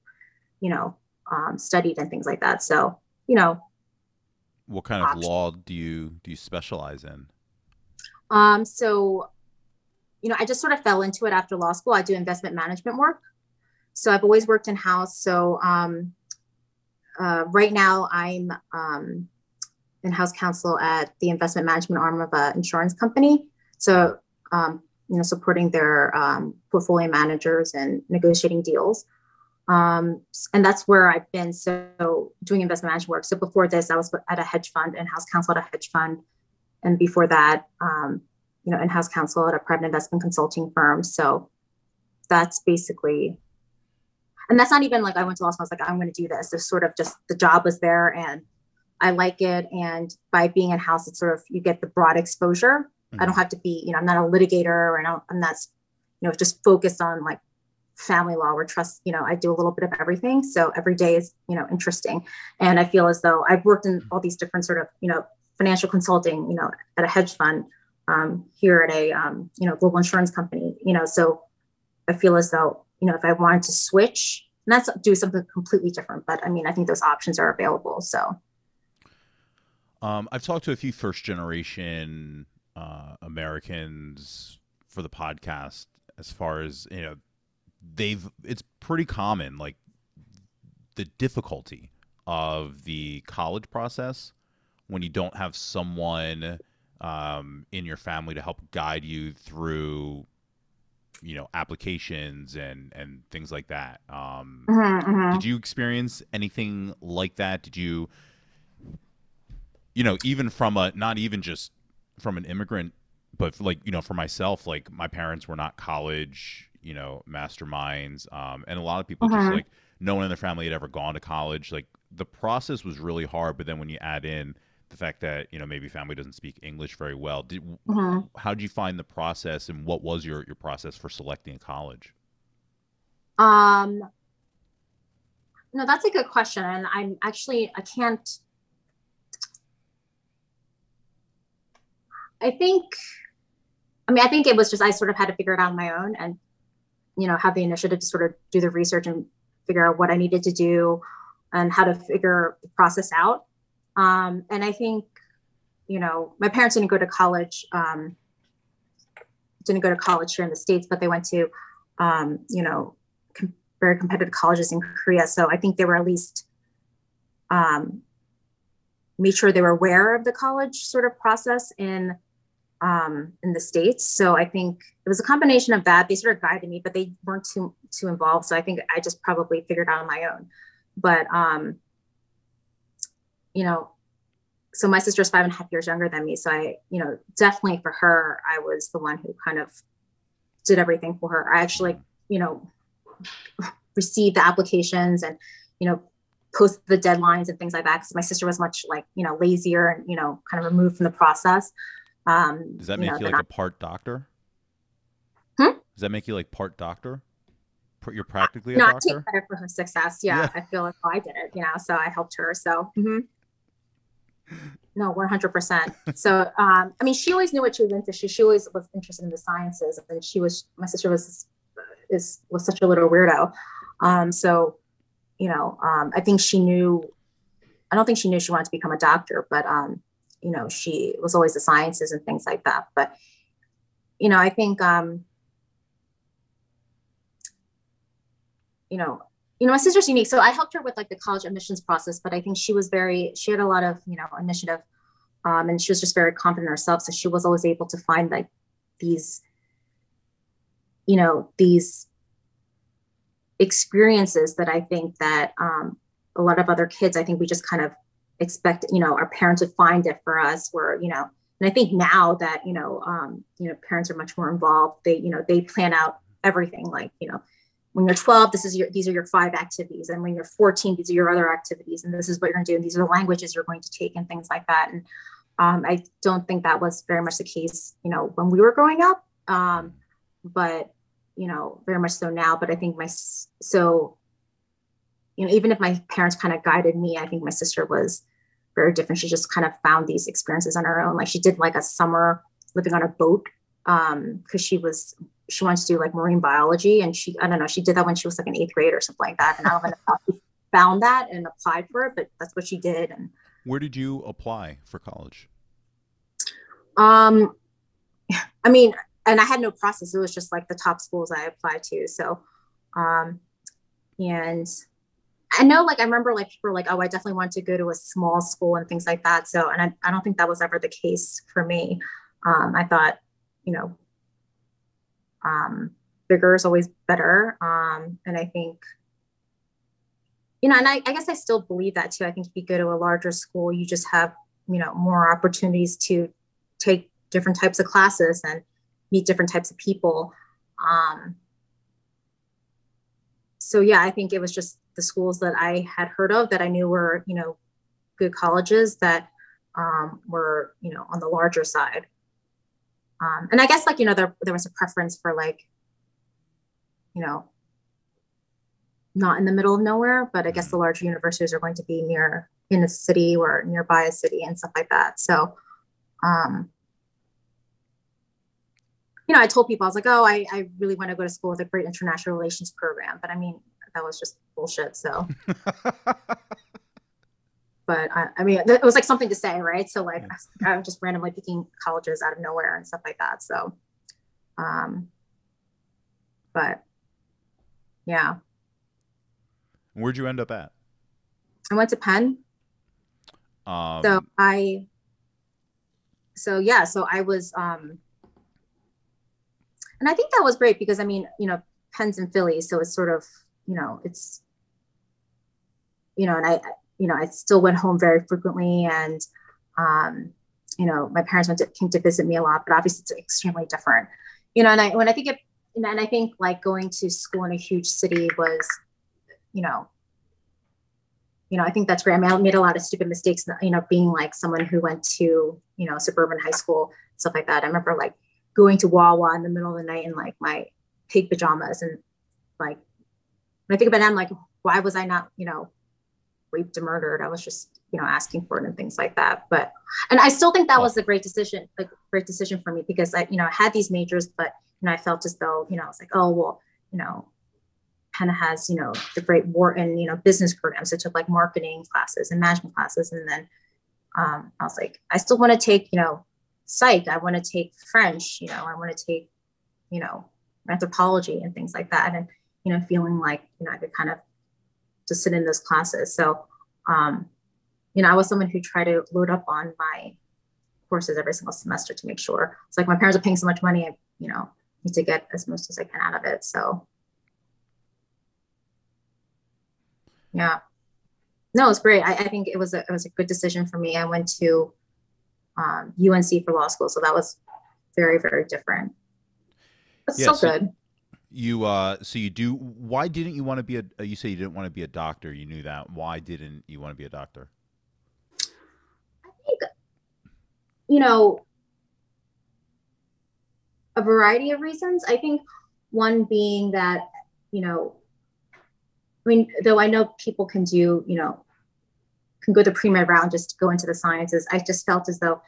studied and things like that. So, what kind of law do you specialize in? So, I just sort of fell into it after law school. I do investment management work. So I've always worked in house. So, right now I'm, in-house counsel at the investment management arm of an insurance company. So, supporting their portfolio managers and negotiating deals. And that's where I've been. So doing investment management work. So before this, I was at a hedge fund, in-house counsel at a hedge fund. And before that, in-house counsel at a private investment consulting firm. So that's basically, and that's not even like I went to law school, I was like, I'm going to do this. It's sort of just the job was there and I like it. And by being in-house, it's sort of, you get the broad exposure. Mm-hmm. I don't have to be, I'm not a litigator, and I'm not, just focused on like family law or trust, I do a little bit of everything. So every day is, interesting. And I feel as though I've worked in all these different sort of, financial consulting, at a hedge fund, here at a, global insurance company, so I feel as though, if I wanted to switch, and that's do something completely different, but I mean, I think those options are available. So. I've talked to a few first generation Americans for the podcast, as far as, it's pretty common, like the difficulty of the college process when you don't have someone in your family to help guide you through, applications and things like that. Did you experience anything like that? Did you, even from not even just from an immigrant, but like, for myself, like my parents were not college, masterminds. And a lot of people just like, no one in their family had ever gone to college. Like the process was really hard. But then when you add in the fact that, maybe family doesn't speak English very well, how did you find the process, and what was your process for selecting a college? No, that's a good question. And I can't, I think it was just, I sort of had to figure it out on my own and, have the initiative to sort of do the research and figure out what I needed to do and how to figure the process out. And I think, my parents didn't go to college here in the States, but they went to you know, very competitive colleges in Korea. So I think they were at least made sure they were aware of the college sort of process in the States. So I think it was a combination of that. They sort of guided me, but they weren't too involved. So I think I just probably figured out on my own. But you know, so my sister's 5.5 years younger than me. So I, you know, definitely for her, I was the one who kind of did everything for her. I actually, you know, received the applications and, you know, post the deadlines and things like that. Because my sister was much like, you know, lazier and, you know, kind of removed from the process. Does that make you like a part doctor? Hmm? Does that make you like part doctor? You're practically a no, doctor? I take credit for her success. Yeah, I feel like I did it, you know, so I helped her. So, no, 100%. So, I mean, she always knew what she was into. She always was interested in the sciences, and my sister was such a little weirdo. So, you know, I think she knew. I don't think she knew she wanted to become a doctor, but you know, she was always the sciences and things like that. But, you know, I think, you know, my sister's unique. So I helped her with like the college admissions process, but I think she had a lot of, you know, initiative, and she was just very confident in herself. So she was always able to find like these, you know, these experiences that I think that a lot of other kids, I think we just kind of expect, you know, our parents would find it for us, where, you know, and I think now that, you know, parents are much more involved. They, you know, they plan out everything. Like, you know, when you're 12, these are your 5 activities. And when you're 14, these are your other activities. And this is what you're going to do. And these are the languages you're going to take and things like that. And I don't think that was very much the case, you know, when we were growing up. But, you know, very much so now. But I think you know, even if my parents kind of guided me, I think my sister was very different. She just kind of found these experiences on her own. Like she did like a summer living on a boat because she wants to do like marine biology. And I don't know, she did that when she was like in 8th grade or something like that. And I don't know how she found that and applied for it, but that's what she did. And where did you apply for college? I mean, and I had no process. It was just like the top schools I applied to. So, and I know, like, I remember like people were like, oh, I definitely want to go to a small school and things like that. So, and I don't think that was ever the case for me. I thought, you know, bigger is always better. And I think, you know, and I guess I still believe that too. I think if you go to a larger school, you just have, you know, more opportunities to take different types of classes and meet different types of people. So yeah, I think it was just the schools that I had heard of that I knew were, you know, good colleges that were, you know, on the larger side. And I guess like, you know, there was a preference for like, you know, not in the middle of nowhere, but I guess the larger universities are going to be in a city or nearby a city and stuff like that. So, you know, I told people, I was like, oh, I really want to go to school with a great international relations program. But I mean, that was just bullshit. So, but I mean, it was like something to say, right? So like, I'm just randomly picking colleges out of nowhere and stuff like that. So, but yeah. Where'd you end up at? I went to Penn. So I was, and I think that was great because I mean, you know, Penn's in Philly, so it's sort of, you know, it's, you know, and I still went home very frequently, and, you know, my parents came to visit me a lot, but obviously it's extremely different, you know, and I think like going to school in a huge city was, you know, I think that's great. I mean, I made a lot of stupid mistakes, you know, being like someone who went to, you know, suburban high school, stuff like that. I remember like going to Wawa in the middle of the night in like my pig pajamas. And like, when I think about it, I'm like, why was I not, you know, raped or murdered? I was just, you know, asking for it and things like that. But, and I still think that was a great decision for me because I, you know, I had these majors, but, you know, I felt as though, you know, I was like, oh, well, you know, Penn has, you know, the great Wharton, you know, business programs. So I took like marketing classes and management classes. And then I was like, I still want to take, you know, psych. I want to take French, you know, I want to take, you know, anthropology and things like that. And, feeling like, I could kind of just sit in those classes. So, I was someone who tried to load up on my courses every single semester to make sure. It's like my parents are paying so much money, I, need to get as most as I can out of it. So, yeah. No, it's great. I think it was a good decision for me. I went to UNC for law school, so that was very, very different. But still good. Why didn't you want to be you say you didn't want to be a doctor? You knew that. Why didn't you want to be a doctor? I think, a variety of reasons. I think one being that, though I know people can do, can go the pre-med route, just go into the sciences, I just felt as though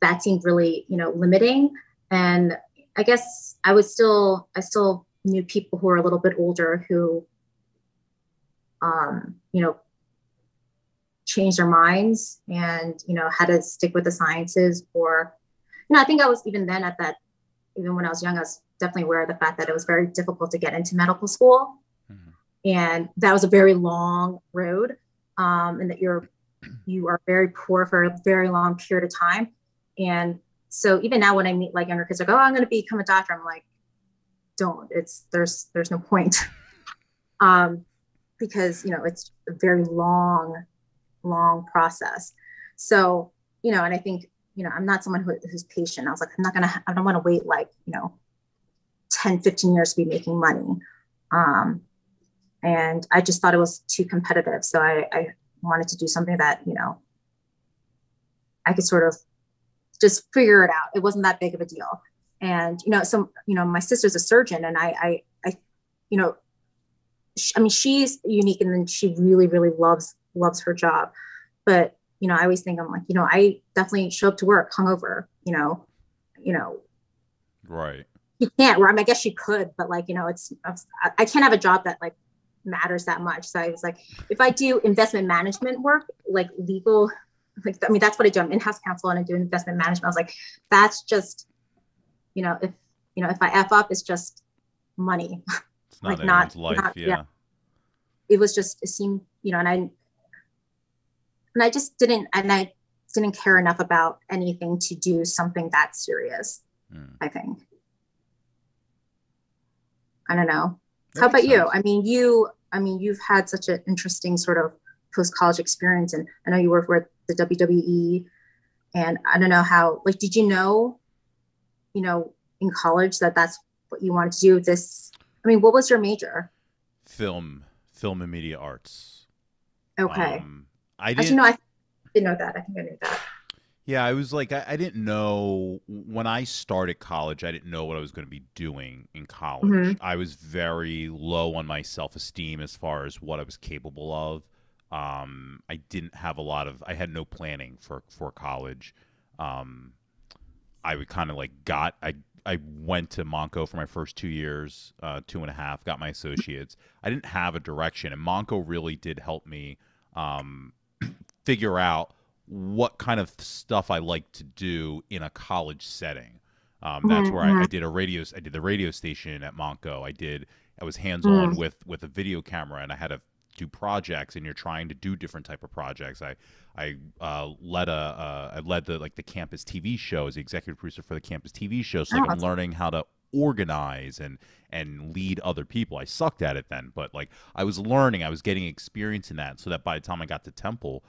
that seemed really, limiting. And I guess I still knew people who were a little bit older who, changed their minds and, had to stick with the sciences. Or, I think I was even then even when I was young, I was definitely aware of the fact that it was very difficult to get into medical school. Mm-hmm. And that was a very long road, and that you are very poor for a very long period of time. And so even now when I meet like younger kids, like, oh, I'm going to become a doctor, I'm like, don't, there's no point. Because, it's a very long process. So, and I think, I'm not someone who's patient. I was like, I don't want to wait like, 10, 15 years to be making money. And I just thought it was too competitive. So I wanted to do something that, I could sort of just figure it out. It wasn't that big of a deal. And, my sister's a surgeon, and she's unique, and then she really, really loves her job. But, I always think, I'm like, I definitely show up to work hungover, Right. You can't, or I guess you could, but like, I can't have a job that like matters that much. So I was like, if I do investment management work, like legal, like, that's what I do. I'm in-house counsel and I do investment management. I was like, that's just, if I F up, it's just money. It's not like anyone's life. Yeah. It was just, it seemed, and I just didn't care enough about anything to do something that serious. I think. I don't know. How about you? You've had such an interesting sort of post-college experience, and I know you worked with the WWE, and I don't know how, like, did you know, in college that's what you wanted to do? What was your major? Film and media arts. Okay. I didn't know that. I think I knew that. Yeah, I was like, I didn't know when I started college, I didn't know what I was going to be doing in college. Mm-hmm. I was very low on my self-esteem as far as what I was capable of. I didn't have I had no planning for college. I would kind of like I went to Monco for my first 2 years, 2.5, got my associates. I didn't have a direction, and Monco really did help me figure out what kind of stuff I like to do in a college setting. That's where I did the radio station at Monco. I was hands-on with a video camera, and I had to do projects, and you're trying to do different type of projects. I led the campus TV show as the executive producer for the campus TV show. So I'm learning how to organize and lead other people. I sucked at it then, but like I was learning, I was getting experience in that, so that by the time I got to Temple,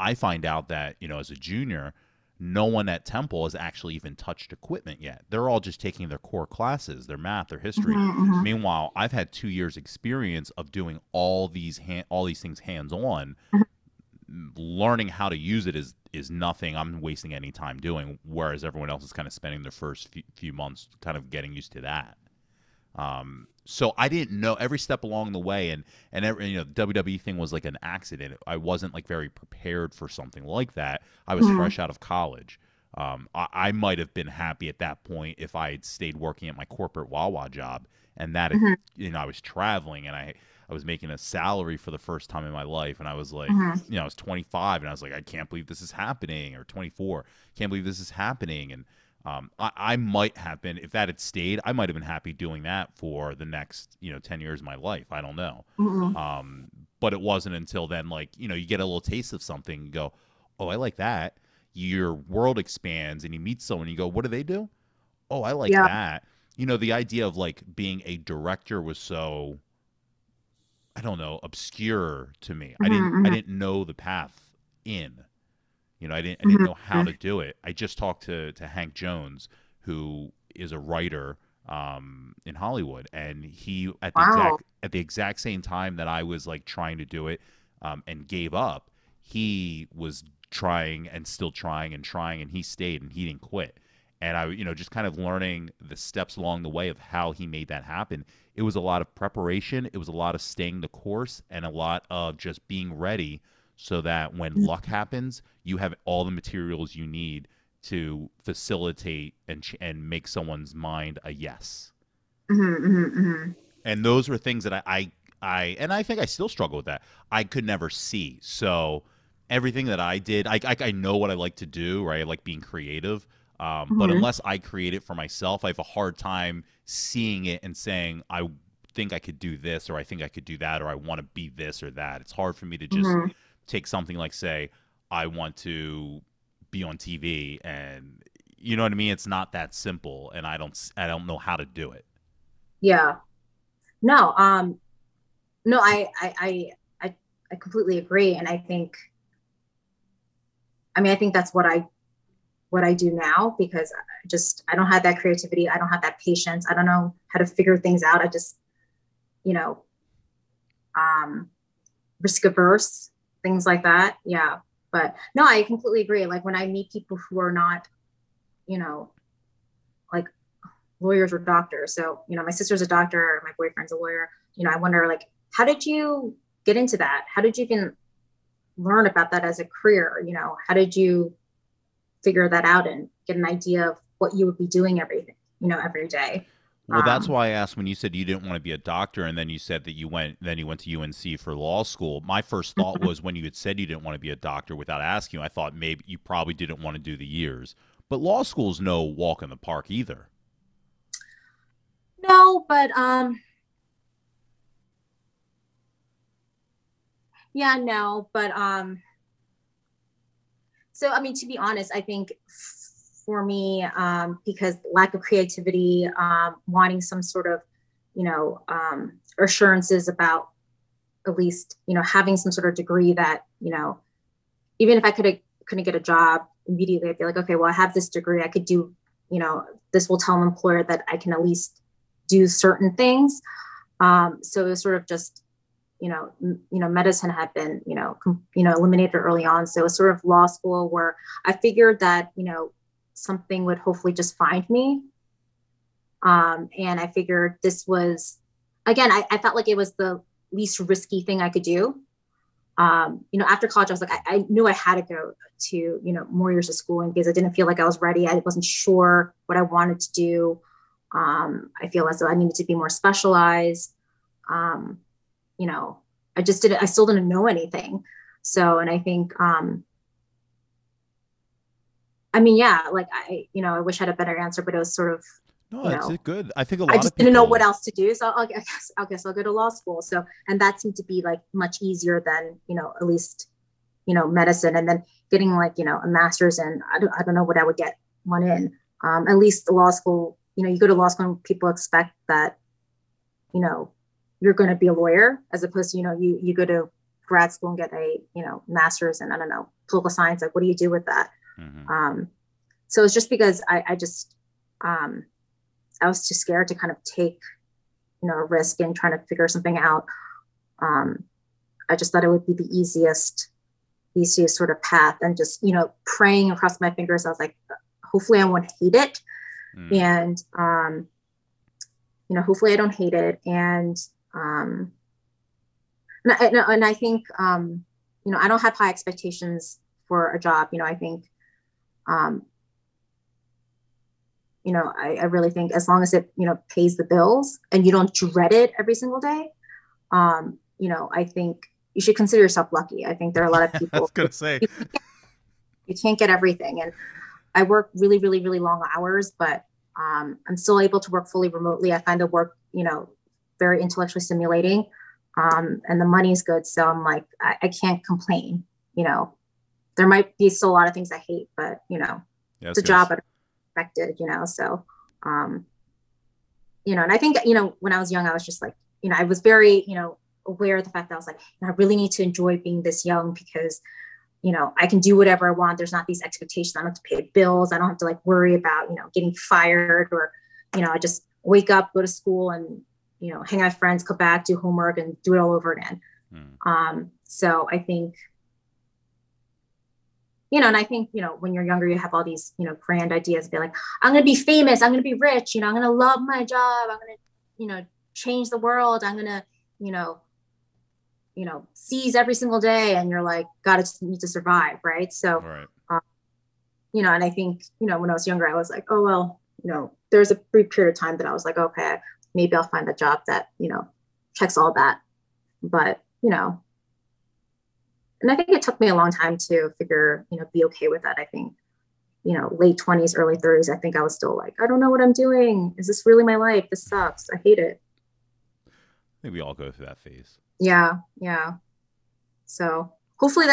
I find out that, as a junior, no one at Temple has actually even touched equipment yet. They're all just taking their core classes, their math, their history. Mm-hmm. Meanwhile, I've had 2 years experience of doing all these things hands-on. Learning how to use it is nothing I'm wasting any time doing, whereas everyone else is kind of spending their first few months kind of getting used to that. So I didn't know every step along the way, and every, the WWE thing was like an accident. I wasn't like very prepared for something like that. I was fresh out of college. I might have been happy at that point if I had stayed working at my corporate Wawa job, and that I was traveling, and I was making a salary for the first time in my life, and I was like, I was 25, and I was like, I can't believe this is happening, or 24, can't believe this is happening, and I might have been, if that had stayed, I might have been happy doing that for the next, 10 years of my life. I don't know. Mm-hmm. But it wasn't until then, like, you get a little taste of something, you go, oh, I like that. Your world expands and you meet someone, you go, what do they do? Oh, I like Yeah. that. The idea of like being a director was so, I don't know, obscure to me. I didn't Mm-hmm. I didn't know the path in. I didn't Mm-hmm. know how to do it. I just talked to Hank Jones, who is a writer in Hollywood, and he Wow. at the exact same time that I was like trying to do it and gave up, he was trying and still trying, and he stayed and he didn't quit. And I, just kind of learning the steps along the way of how he made that happen. It was a lot of preparation. It was a lot of staying the course and a lot of just being ready so that when luck happens, you have all the materials you need to facilitate and make someone's mind a yes. Mm-hmm. Mm-hmm. Mm-hmm. And those were things that and I think I still struggle with that. I could never see. So everything that I did, I know what I like to do, right? I like being creative. But Mm-hmm. unless I create it for myself, I have a hard time seeing it and saying, I think I could do this, or I think I could do that, or I want to be this or that. It's hard for me to just Mm-hmm. take something like, say, I want to be on TV, and you know what I mean? It's not that simple, and I don't know how to do it. Yeah. No. No. I completely agree, and I think. I mean, I think that's what I do now because I don't have that creativity. I don't have that patience. I don't know how to figure things out. I just, you know, um, risk averse, things like that. Yeah. But no, I completely agree. Like when I meet people who are not, you know, like lawyers or doctors. So, my sister's a doctor, my boyfriend's a lawyer. I wonder like, how did you get into that? How did you even learn about that as a career? How did you figure that out and get an idea of what you would be doing every day? Well, that's Um, why I asked when you said you didn't want to be a doctor, and then you said that you went to UNC for law school. My first thought was when you had said you didn't want to be a doctor without asking you, I thought maybe you probably didn't want to do the years. But law school's no walk in the park either. no, but yeah, no, but so I mean, to be honest, I think for me, because lack of creativity, wanting some sort of, assurances about at least, having some sort of degree that, even if I couldn't get a job immediately, I'd be like, okay, well, I have this degree, I could do, this will tell an employer that I can at least do certain things. So it was sort of just, medicine had been, eliminated early on. So it was sort of law school where I figured that, something would hopefully just find me. And I figured this was, again, I felt like it was the least risky thing I could do. After college, I was like, I knew I had to go to, more years of schooling because I didn't feel like I was ready. I wasn't sure what I wanted to do. I feel as though I needed to be more specialized. Um, I still didn't know anything. So, and I think, I mean, yeah, like I wish I had a better answer, but it was sort of, No, you that's know, it. Good. I think a I lot of just didn't know what people. else to do. So I guess I'll go to law school. So, and that seemed to be like much easier than, at least, medicine, and then getting like, a master's in, I don't know what I would get one in. At least the law school, you go to law school and people expect that, you know, you're going to be a lawyer as opposed to, you go to grad school and get a, master's in, I don't know, political science. Like, what do you do with that? Mhm. So it's just because I just, I was too scared to kind of take, a risk in trying to figure something out. Um, I just thought it would be the easiest sort of path, and just, praying across my fingers. I was like, hopefully I won't hate it. Mm. And, hopefully I don't hate it. Um, and I think, I don't have high expectations for a job. I think, um, I really think as long as it, pays the bills and you don't dread it every single day, I think you should consider yourself lucky. I think there are a lot of I was people, gonna say. you can't get everything. And, I work really, really, really long hours, but I'm still able to work fully remotely. I find the work, very intellectually stimulating, and the money's good. So I'm like, I can't complain. There might be still a lot of things I hate, but it's a job I expected. So, and I think when I was young, I was just like, I was very aware of the fact that I was like, I really need to enjoy being this young because I can do whatever I want. There's not these expectations. I don't have to pay bills. I don't have to like worry about, getting fired or, I just wake up, go to school and, hang out with friends, come back, do homework and do it all over again. So I think, and I think, when you're younger, you have all these, grand ideas, be like, I'm going to be famous. I'm going to be rich. I'm going to love my job. I'm going to, change the world. I'm going to, seize every single day. And you're like, God, I just need to survive. Right. So, right. And I think, when I was younger, I was like, oh, well, there's a brief period of time that I was like, okay, maybe I'll find a job that, checks all that. But, and I think it took me a long time to figure, be okay with that. I think, late 20s, early 30s, I think I was still like, I don't know what I'm doing. Is this really my life? This sucks. I hate it. I think we all go through that phase. Yeah. Yeah. So hopefully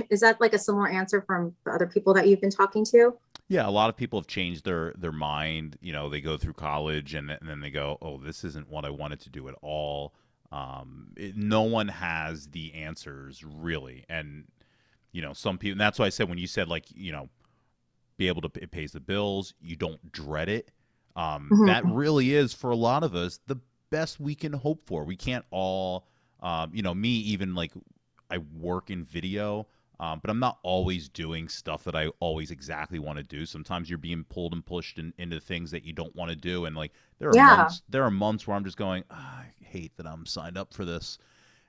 is that like a similar answer from the other people that you've been talking to? Yeah, a lot of people have changed their mind. They go through college and then they go, oh, this isn't what I wanted to do at all. No one has the answers really. And, some people, and that's why I said, when you said like, be able to, it pays the bills, you don't dread it. That really is for a lot of us the best we can hope for. We can't all, me, even like I work in video, but I'm not always doing stuff that I always exactly want to do. Sometimes you're being pulled and pushed into things that you don't want to do. And like, there are months where I'm just going, I hate that I'm signed up for this.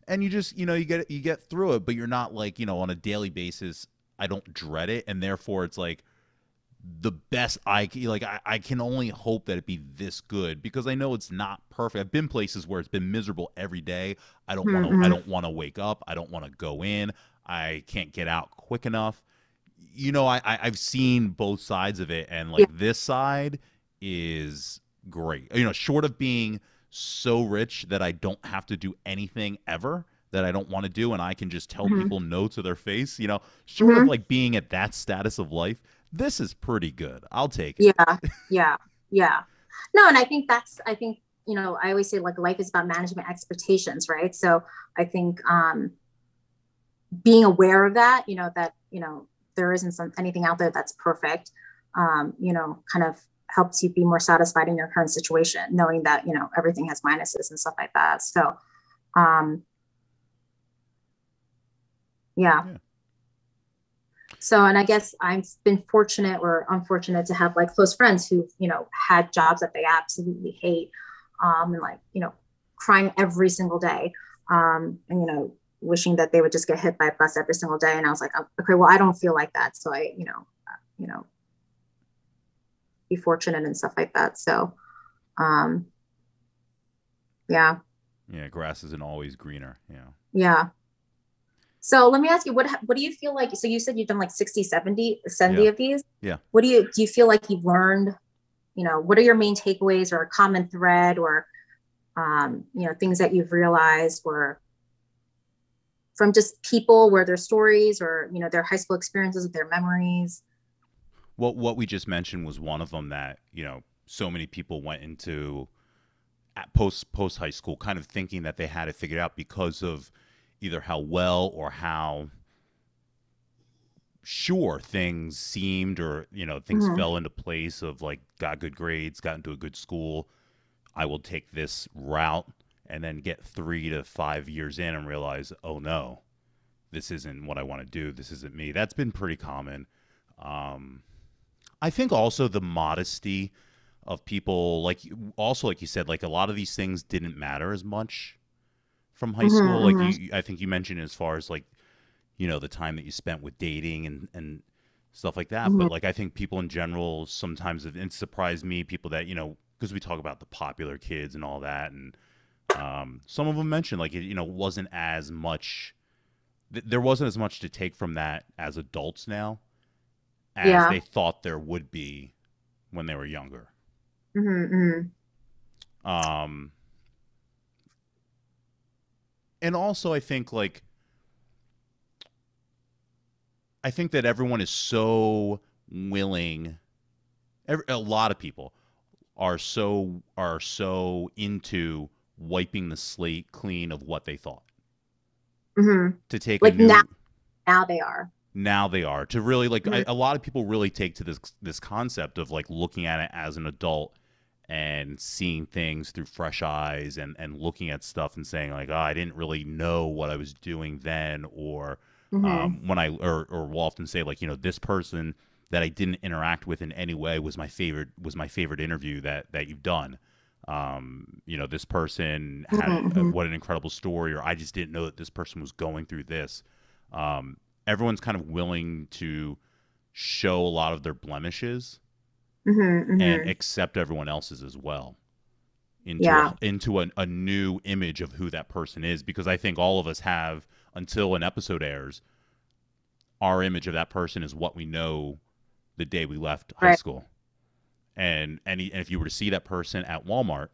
And you just, you get through it, but you're not like, on a daily basis, I don't dread it. And therefore it's like the best I can only hope that it be this good, because I know it's not perfect. I've been places where it's been miserable every day. I don't want to wake up. I don't want to go in. I can't get out quick enough. I've seen both sides of it, and like this side is great. Short of being so rich that I don't have to do anything ever that I don't want to do, and I can just tell people no to their face. Short of like being at that status of life, this is pretty good. I'll take it. Yeah. No, and I think I always say like life is about management expectations, right? So I think being aware of that, that there isn't anything out there that's perfect, kind of helps you be more satisfied in your current situation, knowing that everything has minuses and stuff like that. So yeah. So, and I guess I've been fortunate or unfortunate to have like close friends who, had jobs that they absolutely hate, and like, crying every single day, and, wishing that they would just get hit by a bus every single day. And I was like, okay, well, I don't feel like that. So I, be fortunate and stuff like that. So, yeah. Yeah. Grass isn't always greener. Yeah. So let me ask you, what do you feel like? So you said you've done like 70 of these. Yeah. What do you feel like you've learned? What are your main takeaways or a common thread or, things that you've realized or from just people, where their stories or, their high school experiences, their memories? Well, what we just mentioned was one of them that, so many people went into at post high school kind of thinking that they had it figured out because of either how well or how sure things seemed, or things fell into place of like, got good grades, got into a good school, I will take this route, and then get 3 to 5 years in and realize, oh no, this isn't what I want to do, this isn't me. That's been pretty common. I think also the modesty of people, like you said, like a lot of these things didn't matter as much from high school. Like I think you mentioned as far as like, the time that you spent with dating and stuff like that. But like, I think people in general sometimes, it surprised me, people that, because we talk about the popular kids and all that. And some of them mentioned like, it, wasn't as much, there wasn't as much to take from that as adults now. as Yeah. they thought there would be when they were younger. Mm-hmm. Um, and also, I think that everyone is so willing. A lot of people are so into wiping the slate clean of what they thought, Mm-hmm. to take a Like new. now they are. Now they are to really Mm-hmm. a lot of people really take to this concept of like looking at it as an adult and seeing things through fresh eyes, and looking at stuff and saying like, oh, I didn't really know what I was doing then, or Mm-hmm. when I or will often say like, this person that I didn't interact with in any way was my favorite interview that you've done. This person had Mm-hmm. what an incredible story, or I just didn't know that this person was going through this. Everyone's kind of willing to show a lot of their blemishes Mm-hmm. and Mm-hmm. accept everyone else's as well, Yeah. into a new image of who that person is, because I think all of us have, until an episode airs, our image of that person is what we know the day we left high Right. school. And if you were to see that person at Walmart,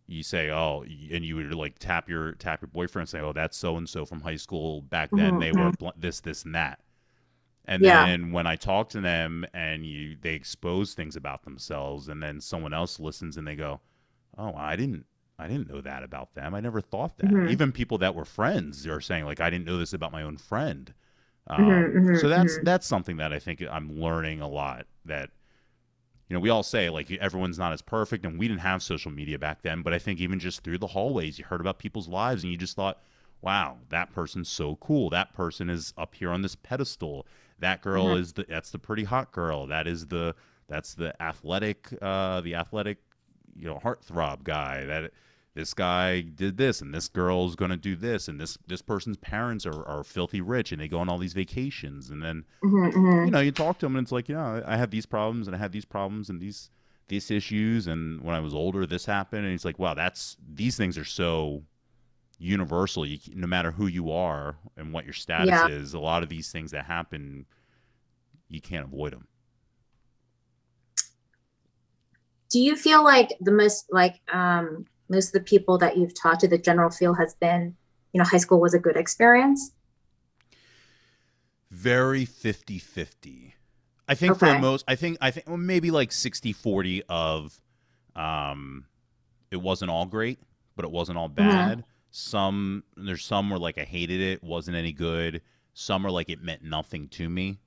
you say, oh, and you would like tap your boyfriend and say, oh, that's so and so from high school back then. They were Mm-hmm. this and that. And Yeah. then when I talk to them and they expose things about themselves, and then someone else listens and they go, oh, I didn't know that about them. I never thought that. Mm-hmm. Even people that were friends are saying like, I didn't know this about my own friend. Mm-hmm. So Mm-hmm. that's something that I think I'm learning a lot. That we all say like everyone's not as perfect, and we didn't have social media back then. But I think even just through the hallways, you heard about people's lives, and you just thought, wow, that person's so cool. That person is up here on this pedestal. That girl Mm-hmm. is that's the pretty hot girl. That's the athletic heartthrob guy. That this guy did this, and this girl's gonna do this, and this person's parents are filthy rich, and they go on all these vacations, and then Mm-hmm. you talk to them, and it's like, I have these problems, and I have these problems, and these issues, and when I was older, this happened, and it's like, wow, these things are so universal. No matter who you are and what your status Yeah. is, a lot of these things that happen, you can't avoid them. Do you feel like most of the people that you've talked to, the general feel has been, high school was a good experience? Very 50-50. I think for Okay. most, I think maybe like 60-40 of, it wasn't all great, but it wasn't all Mm-hmm. bad. There's some where like I hated it, wasn't any good. Some are like it meant nothing to me.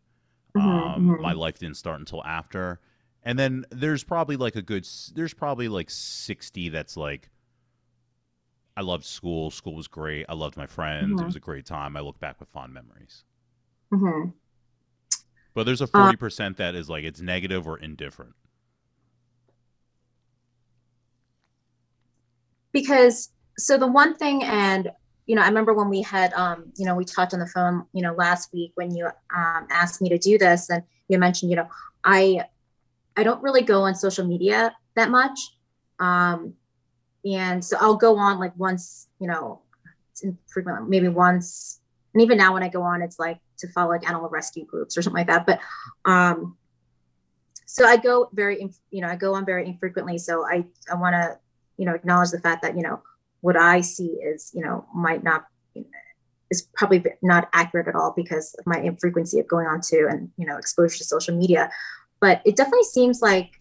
Mm-hmm. My life didn't start until after. And then there's probably like there's probably like 60 that's like, I loved school. School was great. I loved my friends. It Mm-hmm. was a great time. I look back with fond memories. Mm-hmm. But there's a Uh, 40% that is like it's negative or indifferent. because so the one thing, and I remember when we had we talked on the phone last week when you asked me to do this, and you mentioned I I don't really go on social media that much, and so I'll go on like once, it's infrequently, maybe once, and even now when I go on, it's like to follow like animal rescue groups or something like that. But so I go I go on very infrequently. So I want to acknowledge the fact that what I see is might not is probably not accurate at all because of my infrequency of going on to and exposure to social media. But it definitely seems like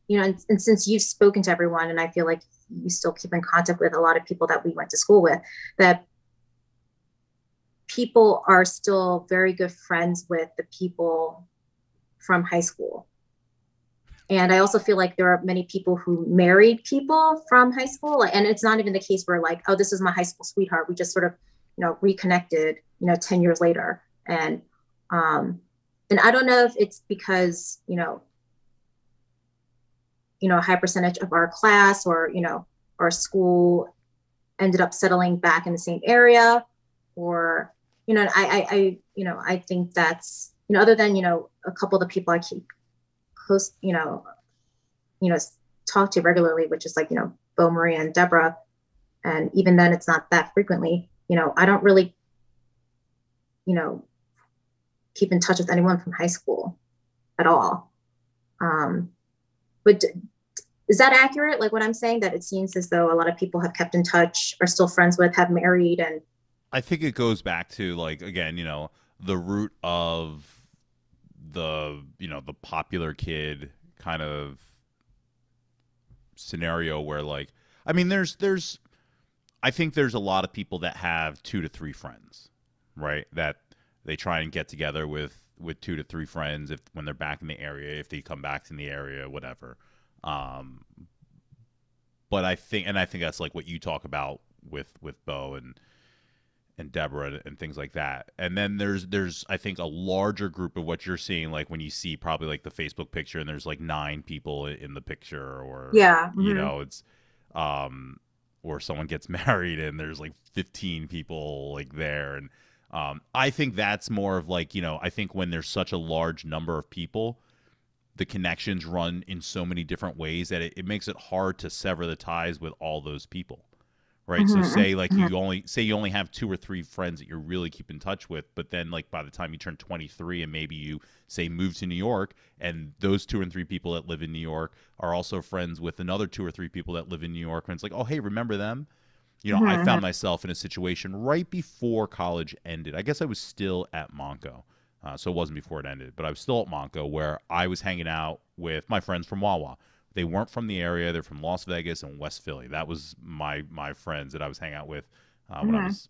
and since you've spoken to everyone, and I feel like you still keep in contact with a lot of people that we went to school with, that people are still very good friends with the people from high school. And I also feel like there are many people who married people from high school. And it's not even the case where like, oh, this is my high school sweetheart. We just sort of, reconnected, 10 years later. And I don't know if it's because, a high percentage of our class or, our school ended up settling back in the same area, or, I think that's, other than, a couple of the people I keep close, talk to regularly, which is like, Bo, Maria, and Deborah. And even then it's not that frequently, I don't really, keep in touch with anyone from high school at all. But is that accurate? Like what I'm saying, that it seems as though a lot of people have kept in touch, are still friends with, have married, and I think it goes back to, like, again, the root of the popular kid kind of scenario where, like, I mean, I think there's a lot of people that have 2 to 3 friends, right? That they try and get together with 2 to 3 friends if when they're back in the area, if they come back in the area, whatever. But I think that's like what you talk about with Bo and Deborah and things like that. And then there's I think a larger group of what you're seeing, like when you see probably like the Facebook picture and there's like 9 people in the picture, or it's or someone gets married and there's like 15 people like there. And I think that's more of like, I think when there's such a large number of people, the connections run in so many different ways that it makes it hard to sever the ties with all those people. Right. So say like you only have 2 or 3 friends that you're really keep in touch with, but then like by the time you turn 23 and maybe you say move to New York, and those 2 and 3 people that live in New York are also friends with another 2 or 3 people that live in New York, and it's like, oh hey, remember them? I found myself in a situation right before college ended. I guess I was still at Monco, so it wasn't before it ended, but I was still at Monco, where I was hanging out with my friends from Wawa. They weren't from the area. They're from Las Vegas and West Philly. That was my friends that I was hanging out with when I was,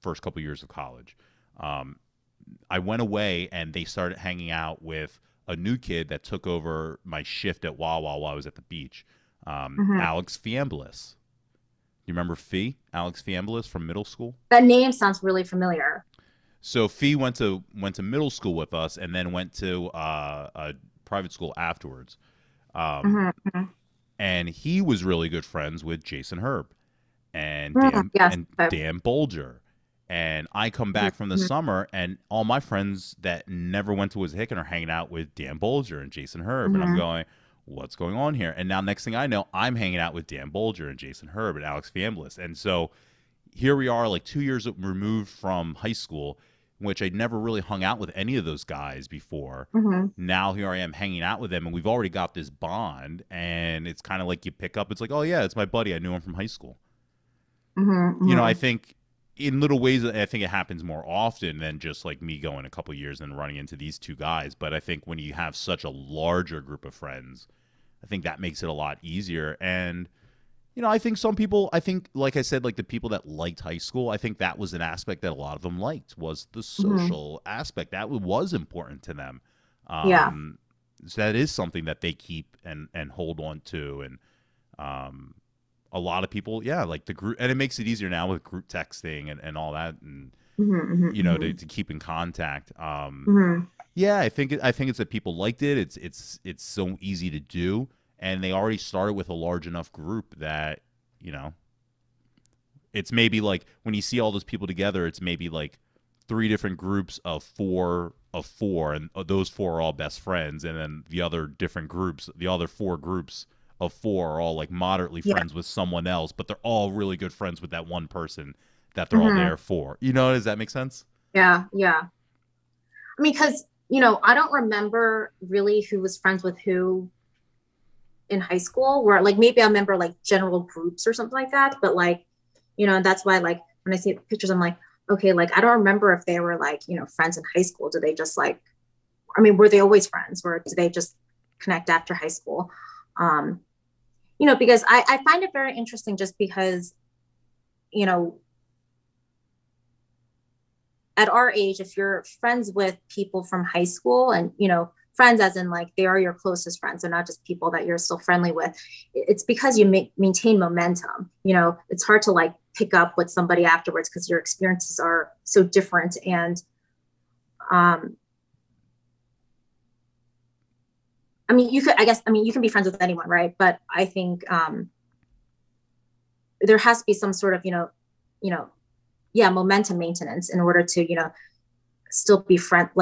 first couple years of college. I went away and they started hanging out with a new kid that took over my shift at Wawa while I was at the beach, Alex Fiambulis. You remember Fee? Alex Fiambulis from middle school? That name sounds really familiar. So Fee went to middle school with us and then went to a private school afterwards. And he was really good friends with Jason Herb and Dan Bolger. And I come back from the summer, and all my friends that never went to Wissahickon are hanging out with Dan Bolger and Jason Herb. And I'm going, what's going on here? And now next thing I know, I'm hanging out with Dan Bolger and Jason Herb and Alex Fiambulis. And so here we are, like 2 years removed from high school, which I'd never really hung out with any of those guys before. Now here I am hanging out with them, and we've already got this bond, and it's kind of like you pick up, it's like, oh yeah, it's my buddy. I knew him from high school. I think in little ways, I think it happens more often than just like me going a couple years and running into these 2 guys. But I think when you have such a larger group of friends, I think that makes it a lot easier. And I think some people, like I said, like the people that liked high school, I think that was an aspect that a lot of them liked, was the social aspect. That was important to them. So that is something that they keep and hold on to. And a lot of people, like the group, and it makes it easier now with group texting and all that, and to keep in contact. Yeah, I think it's that people liked it. It's so easy to do. And they already started with a large enough group that, it's maybe like when you see all those people together, it's maybe like 3 different groups of four, and those 4 are all best friends. And then the other different groups, the other 4 groups of 4 are all like moderately friends with someone else, but they're all really good friends with that one person that they're all there for. Does that make sense? Yeah. I mean, because, I don't remember really who was friends with who in high school, where like maybe I remember like general groups or something like that, but like, and that's why like when I see pictures, I'm like, okay, like I don't remember if they were like, friends in high school. Did they just like, I mean, were they always friends, or did they just connect after high school? Because I find it very interesting, just because, at our age, if you're friends with people from high school, and, friends as in like they are your closest friends, they're not just people that you're still friendly with, it's because you maintain momentum. It's hard to like pick up with somebody afterwards because your experiences are so different. And I mean, you can be friends with anyone, right? But I think there has to be some sort of momentum maintenance in order to still be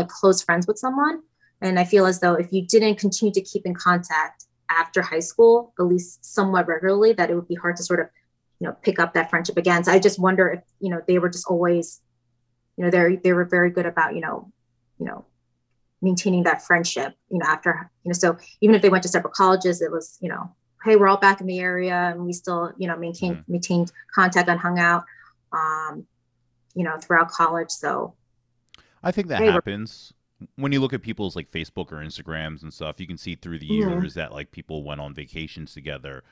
close friends with someone. And I feel as though if you didn't continue to keep in contact after high school, at least somewhat regularly, that it would be hard to sort of, pick up that friendship again. So I just wonder if, they were just always, they were very good about, maintaining that friendship, after, so even if they went to separate colleges, it was, hey, we're all back in the area and we still, maintained contact and hung out, throughout college. So I think that happens when you look at people's like Facebook or Instagrams and stuff. You can see through the years that like people went on vacations together,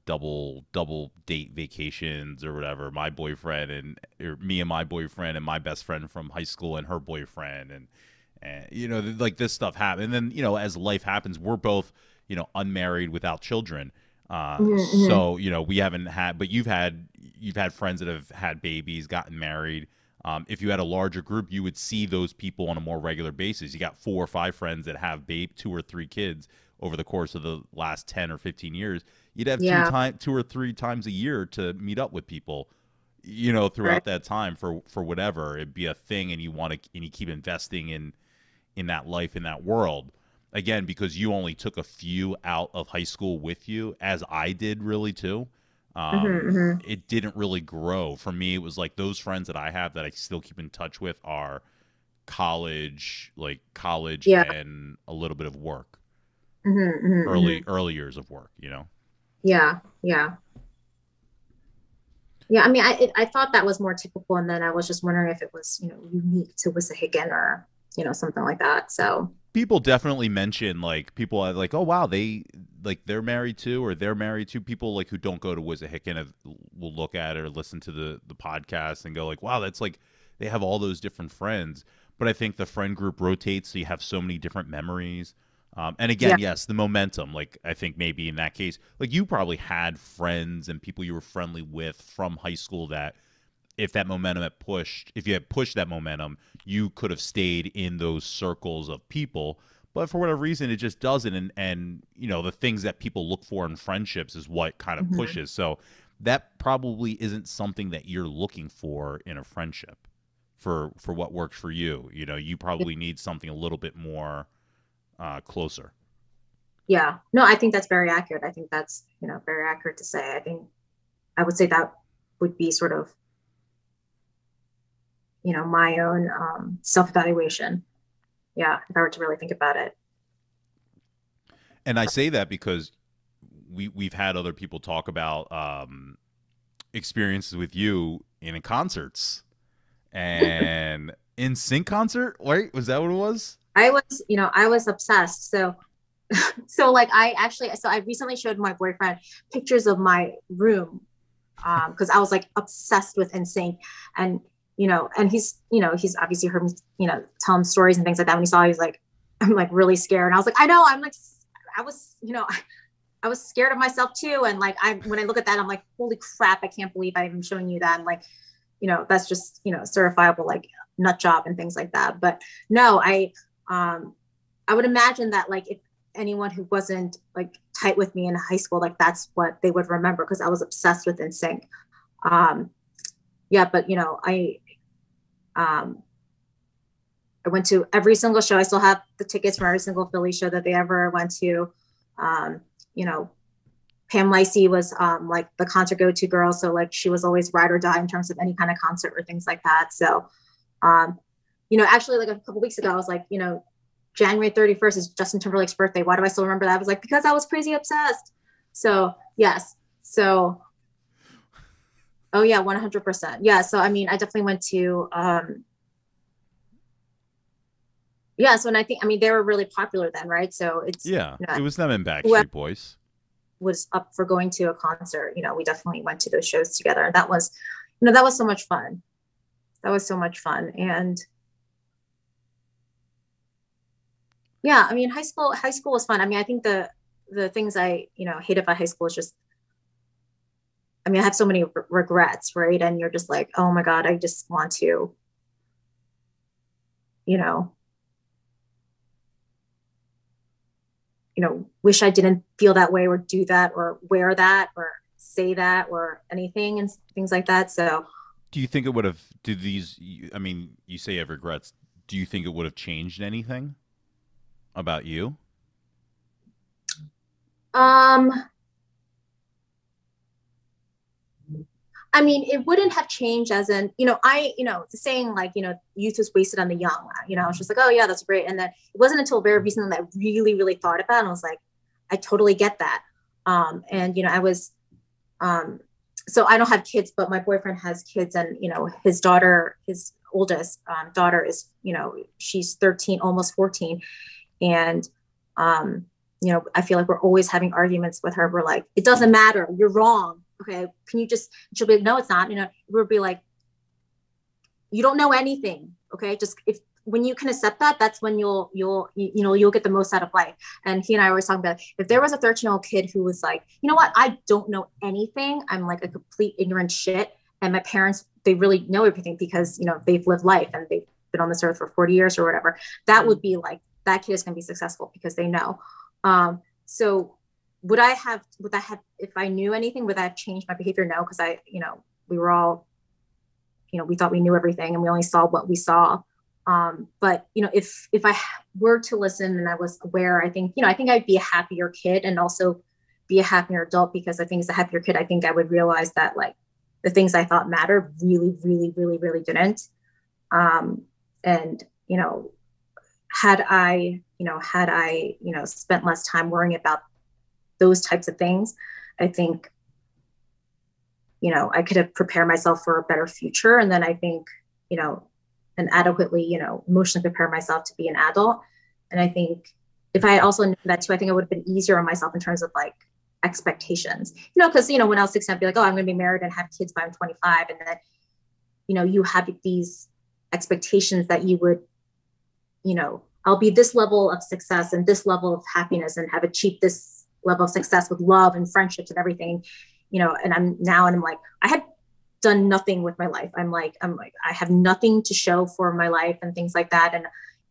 double date vacations or whatever. My boyfriend or me and my boyfriend and my best friend from high school and her boyfriend, and like this stuff happened. And then as life happens, we're both unmarried without children. So we haven't had, but you've had friends that have had babies, gotten married. If you had a larger group, you would see those people on a more regular basis. You got 4 or 5 friends that have 2 or 3 kids over the course of the last 10 or 15 years. You'd have 2 or 3 times a year to meet up with people, throughout that time for whatever it'd be a thing, and you keep investing in that life, in that world. Again, because you only took a few out of high school with you, as I did really too. It didn't really grow. For me, it was like those friends that I have that I still keep in touch with are college and a little bit of work. Early years of work, Yeah. I mean, I thought that was more typical, and then I was just wondering if it was, unique to Wissahickon or, something like that. So people definitely mention, like, people are like, oh wow, they're married too, or they're married to people like who don't go to Wissahickon will look at it or listen to the podcast and go like, wow, that's like they have all those different friends. But I think the friend group rotates, so you have so many different memories. And again, yes, the momentum, like I think maybe in that case, like you probably had friends and people you were friendly with from high school that if you had pushed that momentum, you could have stayed in those circles of people. But for whatever reason, it just doesn't. And the things that people look for in friendships is what kind of pushes. So that probably isn't something that you're looking for in a friendship for what works for you. You probably need something a little bit more closer. Yeah, no, I think that's very accurate. I think that's, very accurate to say. I would say that would be sort of, my own self-evaluation. Yeah, if I were to really think about it. And I say that because we've had other people talk about experiences with you in concerts and NSYNC concert. Right? Was that what it was? I was obsessed. So like I recently showed my boyfriend pictures of my room because I was like obsessed with NSYNC, and and he's obviously heard me tell him stories and things like that. When he saw, he was like, I'm like really scared, and I was like, I know, I'm like, I was scared of myself too, and like when I look at that, I'm like, holy crap, I can't believe I'm showing you that. And like, that's just certifiable like nut job and things like that. But no, I would imagine that like if anyone who wasn't like tight with me in high school, like that's what they would remember, because I was obsessed with NSYNC. But I went to every single show. I still have the tickets from every single Philly show that they ever went to. Pam Lacey was like the concert go-to girl, so like she was always ride or die in terms of any kind of concert or things like that. So actually like a couple weeks ago I was like, January 31st is Justin Timberlake's birthday. Why do I still remember that? I was like, because I was crazy obsessed. So yes. So oh yeah, 100%. Yeah. So I mean, I definitely went to so, and I think, they were really popular then, right? So it's it was them and Backstreet Boys was up for going to a concert. We definitely went to those shows together, and that was that was so much fun. And yeah, I mean, high school was fun. I mean, I think the things I hate about high school is just, I have so many regrets, right? And you're just like, oh my God, I just want to wish I didn't feel that way or do that or wear that or say that or anything and things like that. So do you think it would have, you say you have regrets. Do you think it would have changed anything about you? I mean, it wouldn't have changed as in, the saying like, youth is wasted on the young, I was just like, oh yeah, that's great. And then it wasn't until very recently that I really, really thought about it. And I was like, I totally get that. And, I was, so I don't have kids, but my boyfriend has kids, and, his daughter, his oldest daughter is, she's 13, almost 14. And, I feel like we're always having arguments with her. We're like, it doesn't matter. You're wrong. Okay. Can you just, she'll be like, no, it's not, we'll be like, you don't know anything. Okay. Just when you can accept that, that's when you'll get the most out of life. And he and I always talk about, if there was a 13-year-old kid who was like, you know what, I don't know anything. I'm like a complete ignorant shit. And my parents, they really know everything because, they've lived life and they've been on this earth for 40 years or whatever. That would be like, that kid is going to be successful because they know. So would I have, if I knew anything, would that have changed my behavior? No. Cause we were all, we thought we knew everything and we only saw what we saw. But if I were to listen and I was aware, I think I'd be a happier kid and also be a happier adult, because I think as a happier kid, I think I would realize that like the things I thought mattered really, really, really, really didn't. And, had I spent less time worrying about those types of things, I think, I could have prepared myself for a better future. And then I think, and adequately, emotionally prepare myself to be an adult. And I think if I also knew that too, I think it would have been easier on myself in terms of like expectations, because, when I was 16, I'd be like, oh, I'm going to be married and have kids by I'm 25. And then, you have these expectations that you would, I'll be this level of success and this level of happiness and have achieved this level of success with love and friendships and everything, and I'm like, I had done nothing with my life. I'm like, I have nothing to show for my life and things like that. And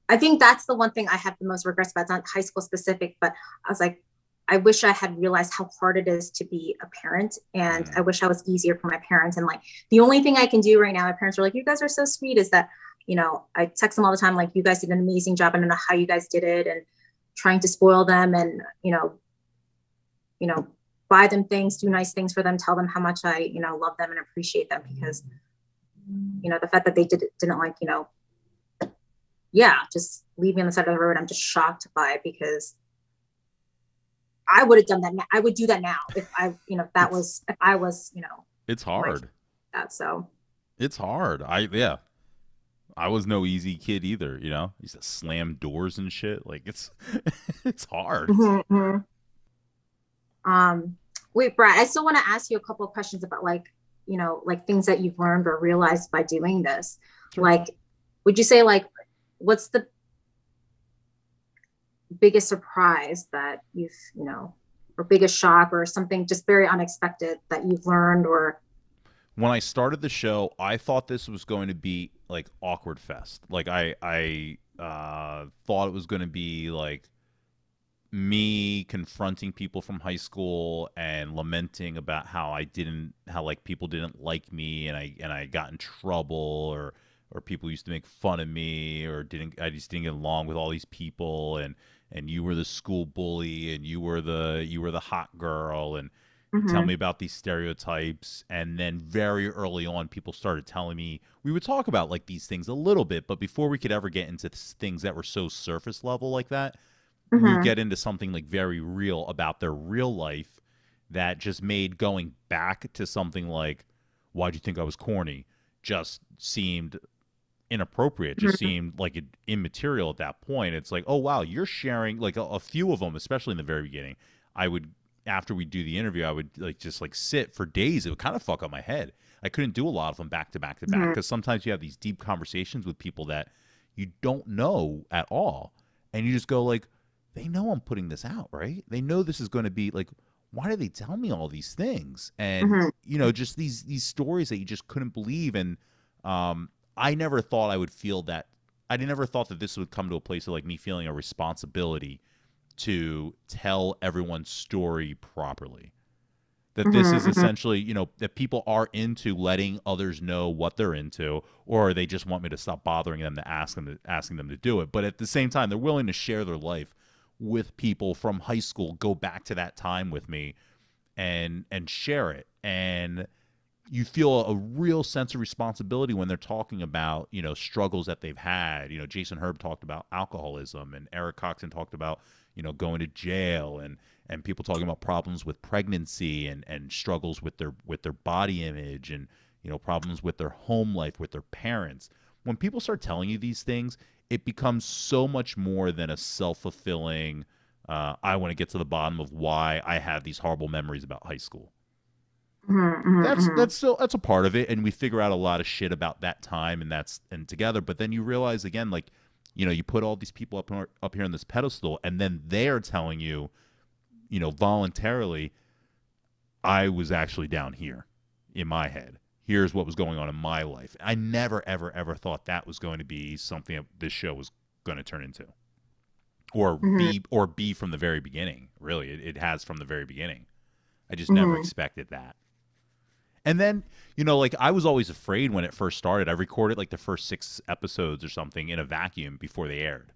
I think that's the one thing I have the most regrets about. It's not high school specific, but I was like, I wish I had realized how hard it is to be a parent. And I wish I was easier for my parents. And like, the only thing I can do right now, my parents are like, you guys are so sweet, is that, I text them all the time, like, you guys did an amazing job. I don't know how you guys did it, and trying to spoil them and, buy them things, do nice things for them, tell them how much I, love them and appreciate them, because, the fact that they didn't like, just leave me on the side of the road. I'm just shocked by it, because I would have done that. I would do that now if I was, it's hard. So it's hard. I was no easy kid either. I used to slam doors and shit. Like it's hard. Mm-hmm. Wait, Brad, I still want to ask you a couple of questions about like things that you've learned or realized by doing this. Sure. Like, would you say like, what's the biggest surprise that you've, or biggest shock or something just very unexpected that you've learned? Or when I started the show, I thought this was going to be like awkward fest. Like I thought it was going to be like me confronting people from high school and lamenting about how like people didn't like me, and I got in trouble, or people used to make fun of me, or I just didn't get along with all these people, and you were the school bully, and you were the hot girl, and tell me about these stereotypes. And then very early on, people started telling me, we would talk about like these things a little bit, but before we could ever get into things that were so surface level like that, we would get into something like very real about their real life that just made going back to something like, why'd you think I was corny, just seemed inappropriate, just seemed like immaterial at that point. It's like, oh wow, you're sharing, like a few of them, especially in the very beginning, after we do the interview, I would just sit for days. It would kind of fuck up my head. I couldn't do a lot of them back to back to back, because sometimes you have these deep conversations with people that you don't know at all, and you just go like, they know I'm putting this out, right? They know this is going to be like, why do they tell me all these things? And just these stories that you just couldn't believe. And I never thought I would feel that. I never thought that this would come to a place of like me feeling a responsibility to tell everyone's story properly. That this is essentially, that people are into letting others know what they're into, or they just want me to stop bothering them to asking them to do it. But at the same time, they're willing to share their life with people from high school, go back to that time with me and share it. And you feel a real sense of responsibility when they're talking about, struggles that they've had. Jason Herb talked about alcoholism, and Eric Coxon talked about, going to jail, and people talking about problems with pregnancy and struggles with their body image, and, problems with their home life, with their parents. When people start telling you these things, it becomes so much more than a self-fulfilling, I want to get to the bottom of why I have these horrible memories about high school. That's a part of it, and we figure out a lot of shit about that time and together. But then you realize again, like, you put all these people up here on this pedestal, and then they're telling you, voluntarily, I was actually down here in my head. Here's what was going on in my life. I never, ever, ever thought that was going to be something that this show was going to turn into, or be from the very beginning. Really, it has from the very beginning. I just never expected that. And then, like, I was always afraid when it first started. I recorded like the first 6 episodes or something in a vacuum before they aired.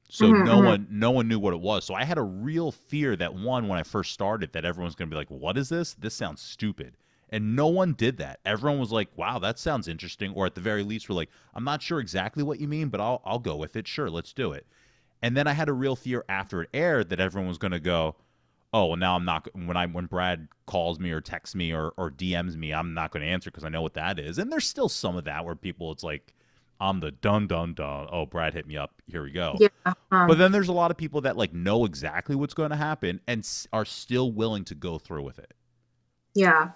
So no one knew what it was. So I had a real fear that, one, when I first started, that everyone's going to be like, what is this? This sounds stupid. And no one did that. Everyone was like, wow, that sounds interesting. Or at the very least, we're like, I'm not sure exactly what you mean, but I'll go with it. Sure, let's do it. And then I had a real fear after it aired that everyone was going to go, oh, well, now I'm not. When Brad calls me or texts me or DMs me, I'm not going to answer because I know what that is. And there's still some of that where people, it's like, I'm the dun dun dun. Oh, Brad hit me up. Here we go. Yeah. But then there's a lot of people that like know exactly what's going to happen and are still willing to go through with it. Yeah.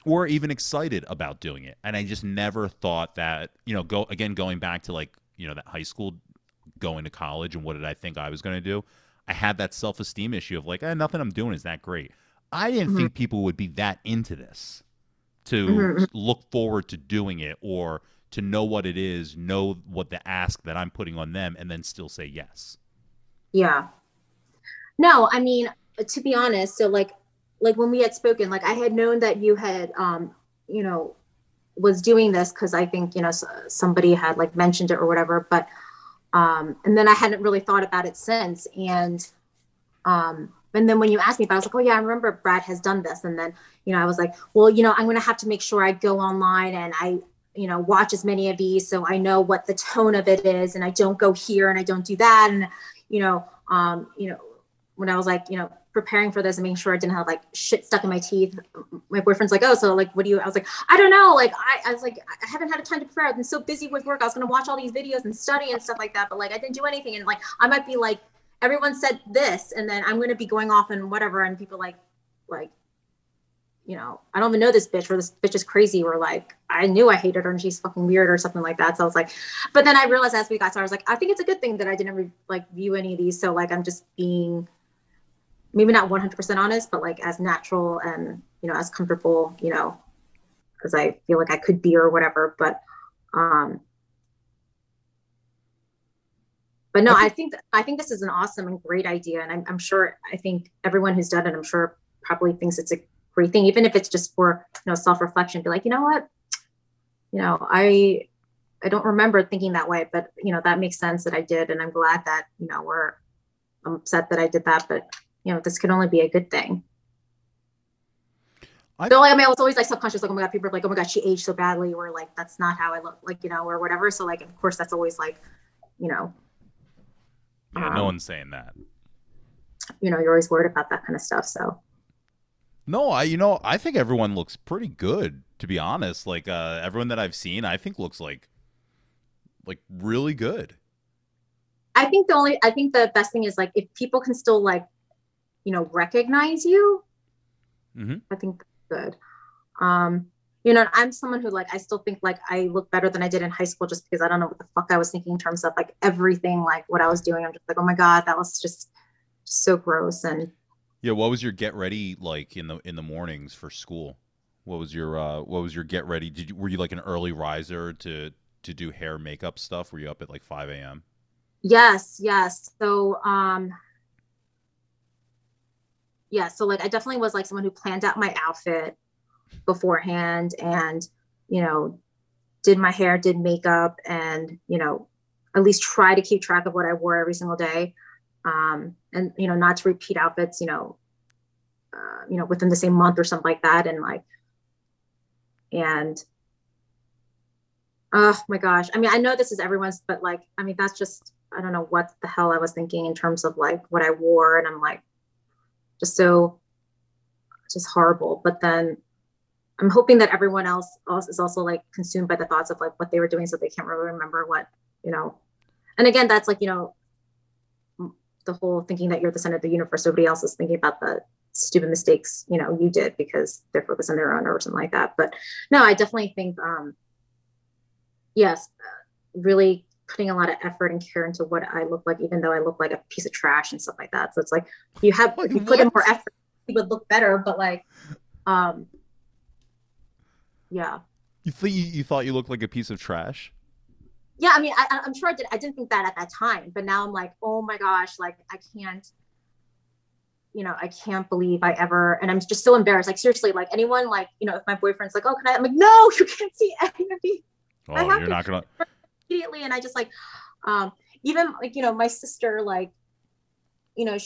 Or even excited about doing it. And I just never thought that, going back to like, that high school, going to college, and what did I think I was going to do? I had that self-esteem issue of like, nothing I'm doing is that great. I didn't think people would be that into this to look forward to doing it, or to know what it is, know what the ask that I'm putting on them, and then still say yes. Yeah. No, I mean, to be honest, so like when we had spoken, like I had known that you had, was doing this because I think, somebody had like mentioned it or whatever, but and then I hadn't really thought about it since. And then when you asked me about it, I was like, oh yeah, I remember Brad has done this. And then, I was like, well, I'm going to have to make sure I go online and I, watch as many of these, so I know what the tone of it is, and I don't go here and I don't do that. And, when I was like, preparing for this and making sure I didn't have like shit stuck in my teeth, my boyfriend's like, oh, so like, what do you, I was like, I don't know. Like, I was like, I haven't had time to prepare. I've been so busy with work. I was going to watch all these videos and study and stuff like that. But like, I didn't do anything. And like, I might be like, everyone said this, and then I'm going to be going off and whatever. And people like, I don't even know this bitch, or this bitch is crazy, or like, I knew I hated her and she's fucking weird or something like that. So I was like, but then I realized as we got started, I was like, I think it's a good thing that I didn't view any of these. So like, I'm just being maybe not 100% honest, but like as natural and, as comfortable, as I feel like I could be or whatever. But no, I think this is an awesome and great idea. And I'm sure, I think everyone who's done it, I'm sure probably thinks it's a great thing, even if it's just for, self-reflection, be like, you know what, I don't remember thinking that way, but that makes sense that I did. And I'm glad that, I'm upset that I did that, but this can only be a good thing. So like, I mean, I was always like subconscious, like, oh my God, people are like, oh my God, she aged so badly, or like, that's not how I look, like, or whatever. So like, of course, that's always like, yeah, no one's saying that. You're always worried about that kind of stuff. So. No, I think everyone looks pretty good, to be honest. Like, everyone that I've seen, I think looks like really good. I think the best thing is like, if people can still like, recognize you, I think that's good. I'm someone who like, I still think like I look better than I did in high school, just because I don't know what the fuck I was thinking in terms of like everything, like what I was doing. I'm just like, oh my God, that was just so gross. And yeah, what was your get ready like in the mornings for school? What was your get ready? Were you like an early riser to do hair, makeup stuff? Were you up at like 5 a.m.? Yes. So yeah, so like I definitely was like someone who planned out my outfit beforehand, and did my hair, did makeup, and at least try to keep track of what I wore every single day, and not to repeat outfits within the same month or something like that. And like And oh my gosh, I mean, I know this is everyone's, but like, I mean, that's just, I don't know what the hell I was thinking in terms of like what I wore. And I'm like, just so, just horrible. But then I'm hoping that everyone else is also like consumed by the thoughts of like what they were doing, so they can't really remember what, you know. And again, that's like, you know, the whole thinking that you're the center of the universe. Nobody else is thinking about the stupid mistakes, you know, you did because they're focused on their own or something like that. But no, I definitely think, yes, really putting a lot of effort and care into what I look like, even though I look like a piece of trash and stuff like that. So it's like, if you put in more effort, it would look better. But like, yeah. You thought you looked like a piece of trash? Yeah, I mean, I'm sure I did. I didn't think that at that time, but now I'm like, oh my gosh, like I can't, you know, I can't believe I ever, and I'm just so embarrassed. Like seriously, like anyone, like, you know, if my boyfriend's like, oh, can I? I'm like, no, you can't see any of these. Oh, you're not gonna immediately, and I just like, even like, you know, my sister, like, you know,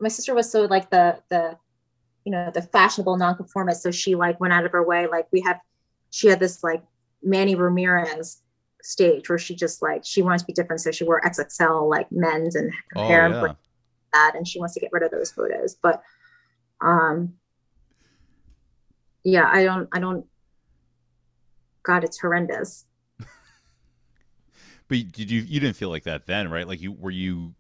my sister was so like you know, the fashionable nonconformist, so she like went out of her way. Like she had this like Manny Ramirez stage where she just like she wanted to be different, so she wore XXL like men's and hair yeah. and that, and she wants to get rid of those photos. But yeah, I don't God, it's horrendous. But you didn't feel like that then, right? Like you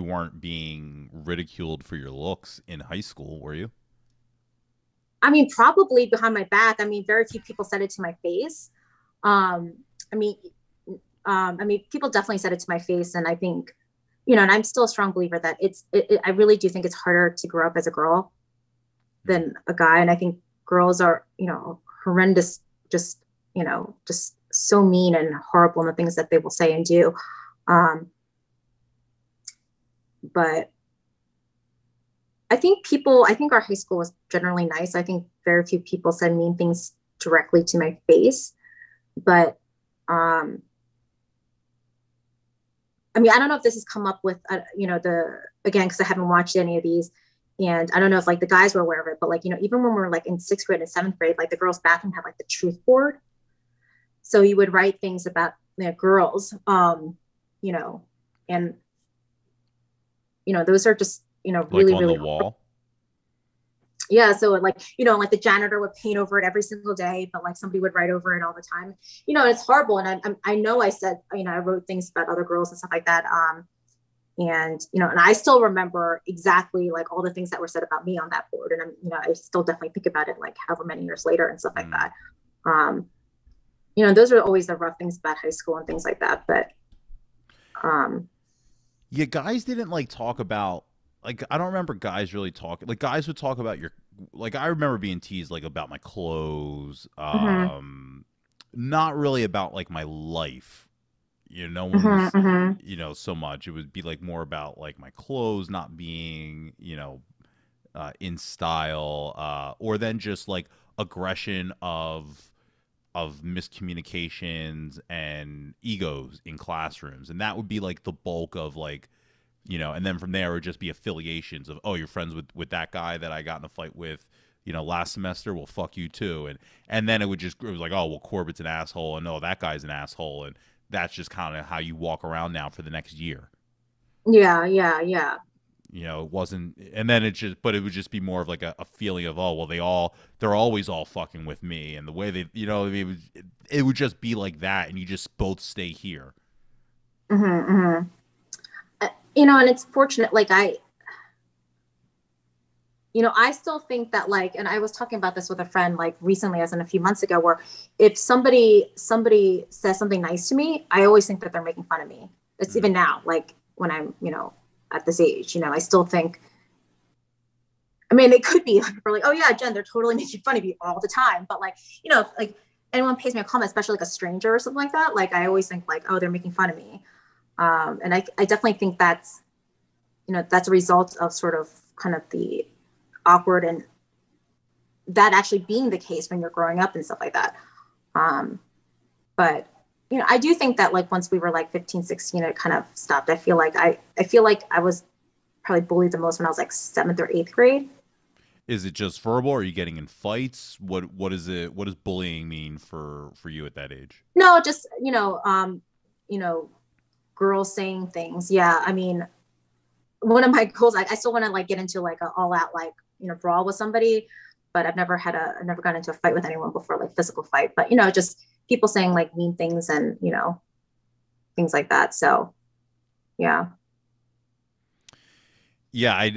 weren't being ridiculed for your looks in high school, were you? I mean, probably behind my back. I mean, very few people said it to my face. I mean, people definitely said it to my face, and I think, you know, and I'm still a strong believer that I really do think it's harder to grow up as a girl than a guy, and I think girls are, you know, horrendous, just, you know, just so mean and horrible in the things that they will say and do. But I think our high school was generally nice. I think very few people said mean things directly to my face. But I mean, I don't know if this has come up with, you know, again, because I haven't watched any of these. And I don't know if like the guys were aware of it, but like, you know, even when we were like in 6th grade and 7th grade, like the girls' bathroom had like the truth board. So you would write things about, you know, girls, you know, and, you know, those are just, you know, really, like on really the wall. Yeah, so like, you know, like the janitor would paint over it every single day, but like somebody would write over it all the time. You know, it's horrible. And I know I said, you know, I wrote things about other girls and stuff like that. And, you know, and I still remember exactly like all the things that were said about me on that board. And you know, I still definitely think about it like however many years later and stuff like that. You know, those are always the rough things about high school and things like that. But yeah, guys didn't like talk about, like, I don't remember guys really talking. Like, guys would talk about like, I remember being teased, like, about my clothes. Not really about, like, my life. You know, no one was, you know, so much. It would be, like, more about, like, my clothes not being, you know, in style. Or then just, like, aggression of miscommunications and egos in classrooms. And that would be, like, the bulk of, like, you know, and then from there it would just be affiliations of, oh, you're friends with that guy that I got in a fight with, you know, last semester. Well, fuck you too. And then it was like, oh, well, Corbett's an asshole, and no, that guy's an asshole, and that's just kind of how you walk around now for the next year. yeah. You know, it wasn't, and then but it would just be more of like a feeling of, oh, well, they're always all fucking with me, and the way they, you know, it would just be like that, and you just both stay here. You know, and it's fortunate, like you know, I still think that like, and I was talking about this with a friend like recently, as in a few months ago, where if somebody says something nice to me, I always think that they're making fun of me. It's even now, like when I'm, you know, at this age, you know, I still think, I mean, it could be like, we're like, oh yeah, Jen, they're totally making fun of you all the time. But like, you know, if, like anyone pays me a comment, especially like a stranger or something like that, like I always think like, oh, they're making fun of me. And I definitely think that's, you know, that's a result of sort of kind of the awkward and that actually being the case when you're growing up and stuff like that. But, you know, I do think that like once we were like 15, 16, it kind of stopped. I feel like I was probably bullied the most when I was like 7th or 8th grade. Is it just verbal? Are you getting in fights? What is it? What does bullying mean for you at that age? No, just, you know, girls saying things. Yeah. I mean, one of my goals, I still want to like get into like an all out, like, brawl with somebody, but I've never gotten into a fight with anyone before, like physical fight, but, just people saying like mean things and, things like that. So yeah. Yeah, I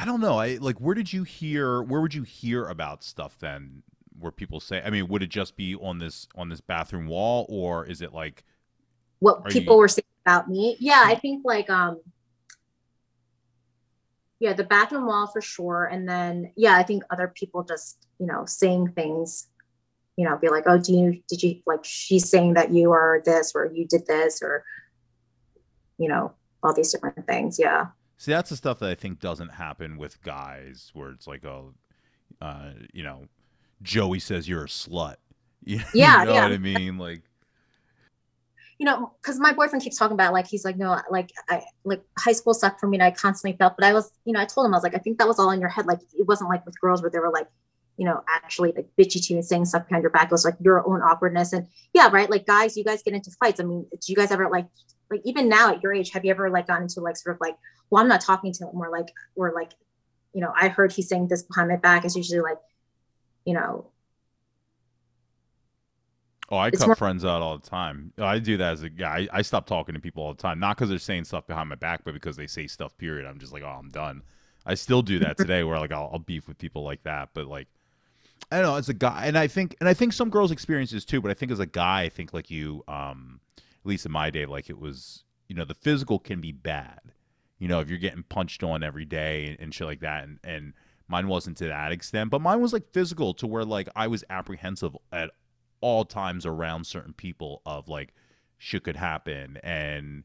don't know. I like where would you hear about stuff then where people say, I mean, would it just be on this bathroom wall, or is it like What are people you were saying about me. Yeah. I think like, yeah, the bathroom wall for sure. And then, yeah, I think other people just, saying things, be like, oh, did you like, she's saying that you are this, or you did this, or, you know, all these different things. Yeah. See, that's the stuff that I think doesn't happen with guys where it's like, oh, you know, Joey says you're a slut. You Yeah. know Yeah. what I mean? Like, Because my boyfriend keeps talking about like, he's like, no, like I like high school sucked for me and I constantly felt, but I was, I told him, I was like, I think that was all in your head. Like it wasn't like with girls where they were like, actually like bitchy to you and saying stuff behind your back. It was like your own awkwardness. And yeah, right. Like guys, you guys get into fights. I mean, do you guys ever like even now at your age, have you ever like gotten into like sort of like, well, I'm not talking to him, or like, I heard he's saying this behind my back. It's usually like, you know, oh, I it's cut more. friends out all the time. I do that as a guy. I stop talking to people all the time, not because they're saying stuff behind my back, but because they say stuff. Period. I'm just like, oh, I'm done. I still do that today, where like I'll beef with people like that. But like, I don't know, as a guy, and I think some girls experience this too. But I think as a guy, I think like you, at least in my day, like it was, the physical can be bad. If you're getting punched on every day and shit like that, and mine wasn't to that extent, but mine was like physical to where like I was apprehensive at all times around certain people of like shit could happen. And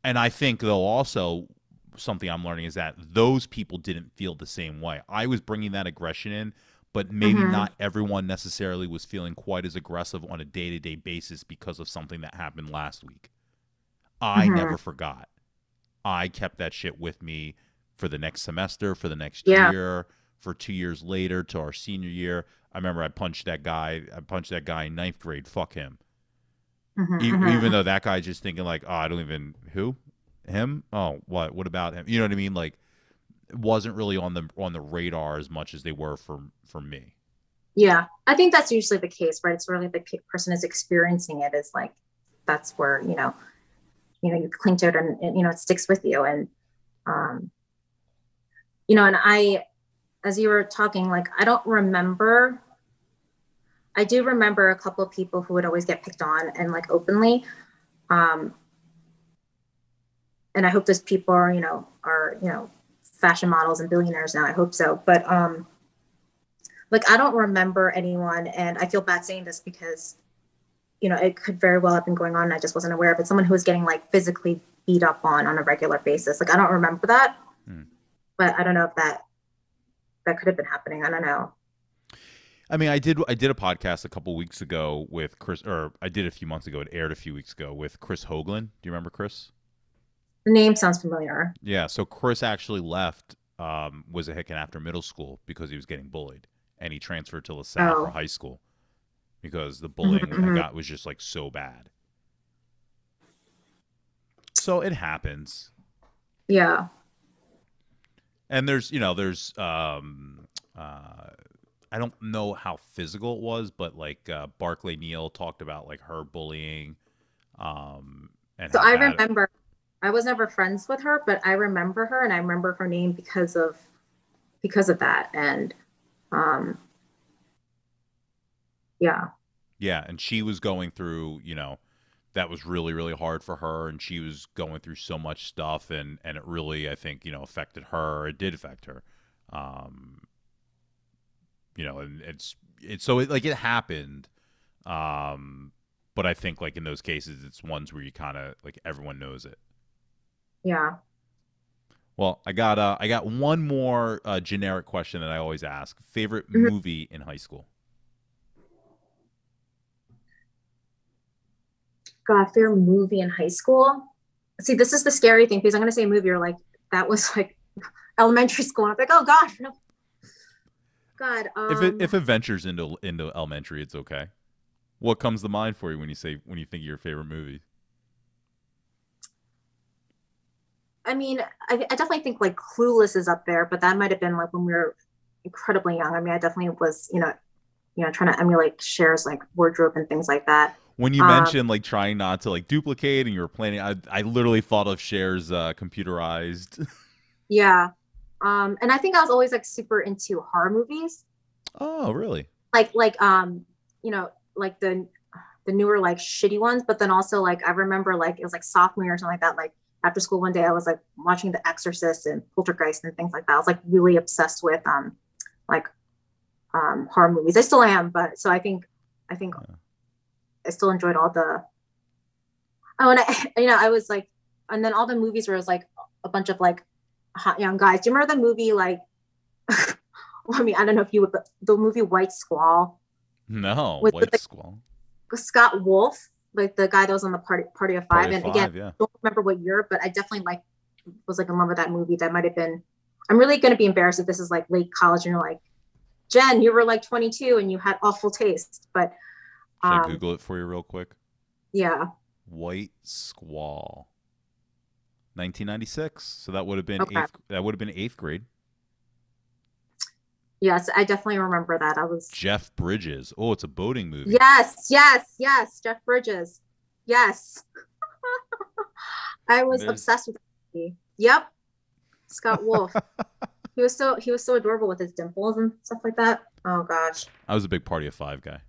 I think though also something I'm learning is that those people didn't feel the same way. I was bringing that aggression in, but maybe Mhm. not everyone necessarily was feeling quite as aggressive on a day-to-day basis because of something that happened last week. I Mhm. never forgot. I kept that shit with me for the next semester, for the next Yeah. year, for 2 years later to our senior year. I remember I punched that guy. I punched that guy in ninth grade. Fuck him. Mhm. Even Mhm. though that guy just thinking like, oh, I don't even who him. Oh, what? What about him? You know what I mean? Like, it wasn't really on the radar as much as they were for me. Yeah, I think that's usually the case, right? It's really the person is experiencing it is like that's where you cling to it, and it sticks with you. And um, and as you were talking, like I don't remember. I do remember a couple of people who would always get picked on and like openly. Um, and I hope those people are fashion models and billionaires now. I hope so, but like I don't remember anyone, and I feel bad saying this because it could very well have been going on and I just wasn't aware of it. Someone who was getting like physically beat up on a regular basis. Like I don't remember that, Hmm. but I don't know if that could have been happening. I don't know. I mean, I did a podcast a couple weeks ago with Chris, or I did a few months ago. It aired a few weeks ago with Chris Hoagland. Do you remember Chris? The name sounds familiar. Yeah. So Chris actually left, was a Hicken after middle school because he was getting bullied, and he transferred to LaSalle for Oh. high school because the Mhm, bullying I mhm. got was just like so bad. So it happens. Yeah. And there's I don't know how physical it was, but like Barclay Neal talked about like her bullying, and So how I bad. remember I was never friends with her, but I remember her and I remember her name because of that. And um yeah. Yeah, and she was going through, that was really really hard for her, and she was going through so much stuff, and it really, I think, affected her. It did affect her. Um, and it's so it like it happened. Um, but I think like in those cases, it's ones where you kind of like everyone knows it. Yeah. Well, I got one more generic question that I always ask. Favorite Mhm. movie in high school? God, favorite movie in high school. See, this is the scary thing because I'm gonna say a movie, you're like, that was like elementary school. And I'm like, oh God, no. God. If it ventures into elementary, it's okay. What comes to mind for you when you think of your favorite movie? I mean, I definitely think like Clueless is up there, but that might have been like when we were incredibly young. I mean, I definitely was, trying to emulate Cher's like wardrobe and things like that. When you mentioned like trying not to like duplicate and you were planning, I literally thought of Cher's computerized. Yeah. And I think I was always like super into horror movies. Oh, really? Like, like the newer like shitty ones, but then also like I remember like it was like sophomore year or something like that. Like after school one day, I was like watching The Exorcist and Poltergeist and things like that. I was like really obsessed with like horror movies. I still am, but so I think I still enjoyed all the. Oh, and I was like, and then all the movies where it was like a bunch of like hot young guys. Do you remember the movie like? Well, I mean, I don't know if you would, but the movie White Squall. No, White Squall. Scott Wolf, like the guy that was on the Party of Five. And again, yeah. don't remember what year, but I definitely was like in love with that movie. That might have been. I'm really going to be embarrassed if this is like late college and you're like, Jen, you were like 22 and you had awful taste. But should I Google it for you real quick? Yeah. White Squall, 1996. So that would have been eighth grade. Yes, I definitely remember that. I was Jeff Bridges. Oh, it's a boating movie. Yes. Jeff Bridges. Yes. I was obsessed with that movie. Yep. Scott Wolf. He was so adorable with his dimples and stuff like that. Oh gosh. I was a big Party of Five guy.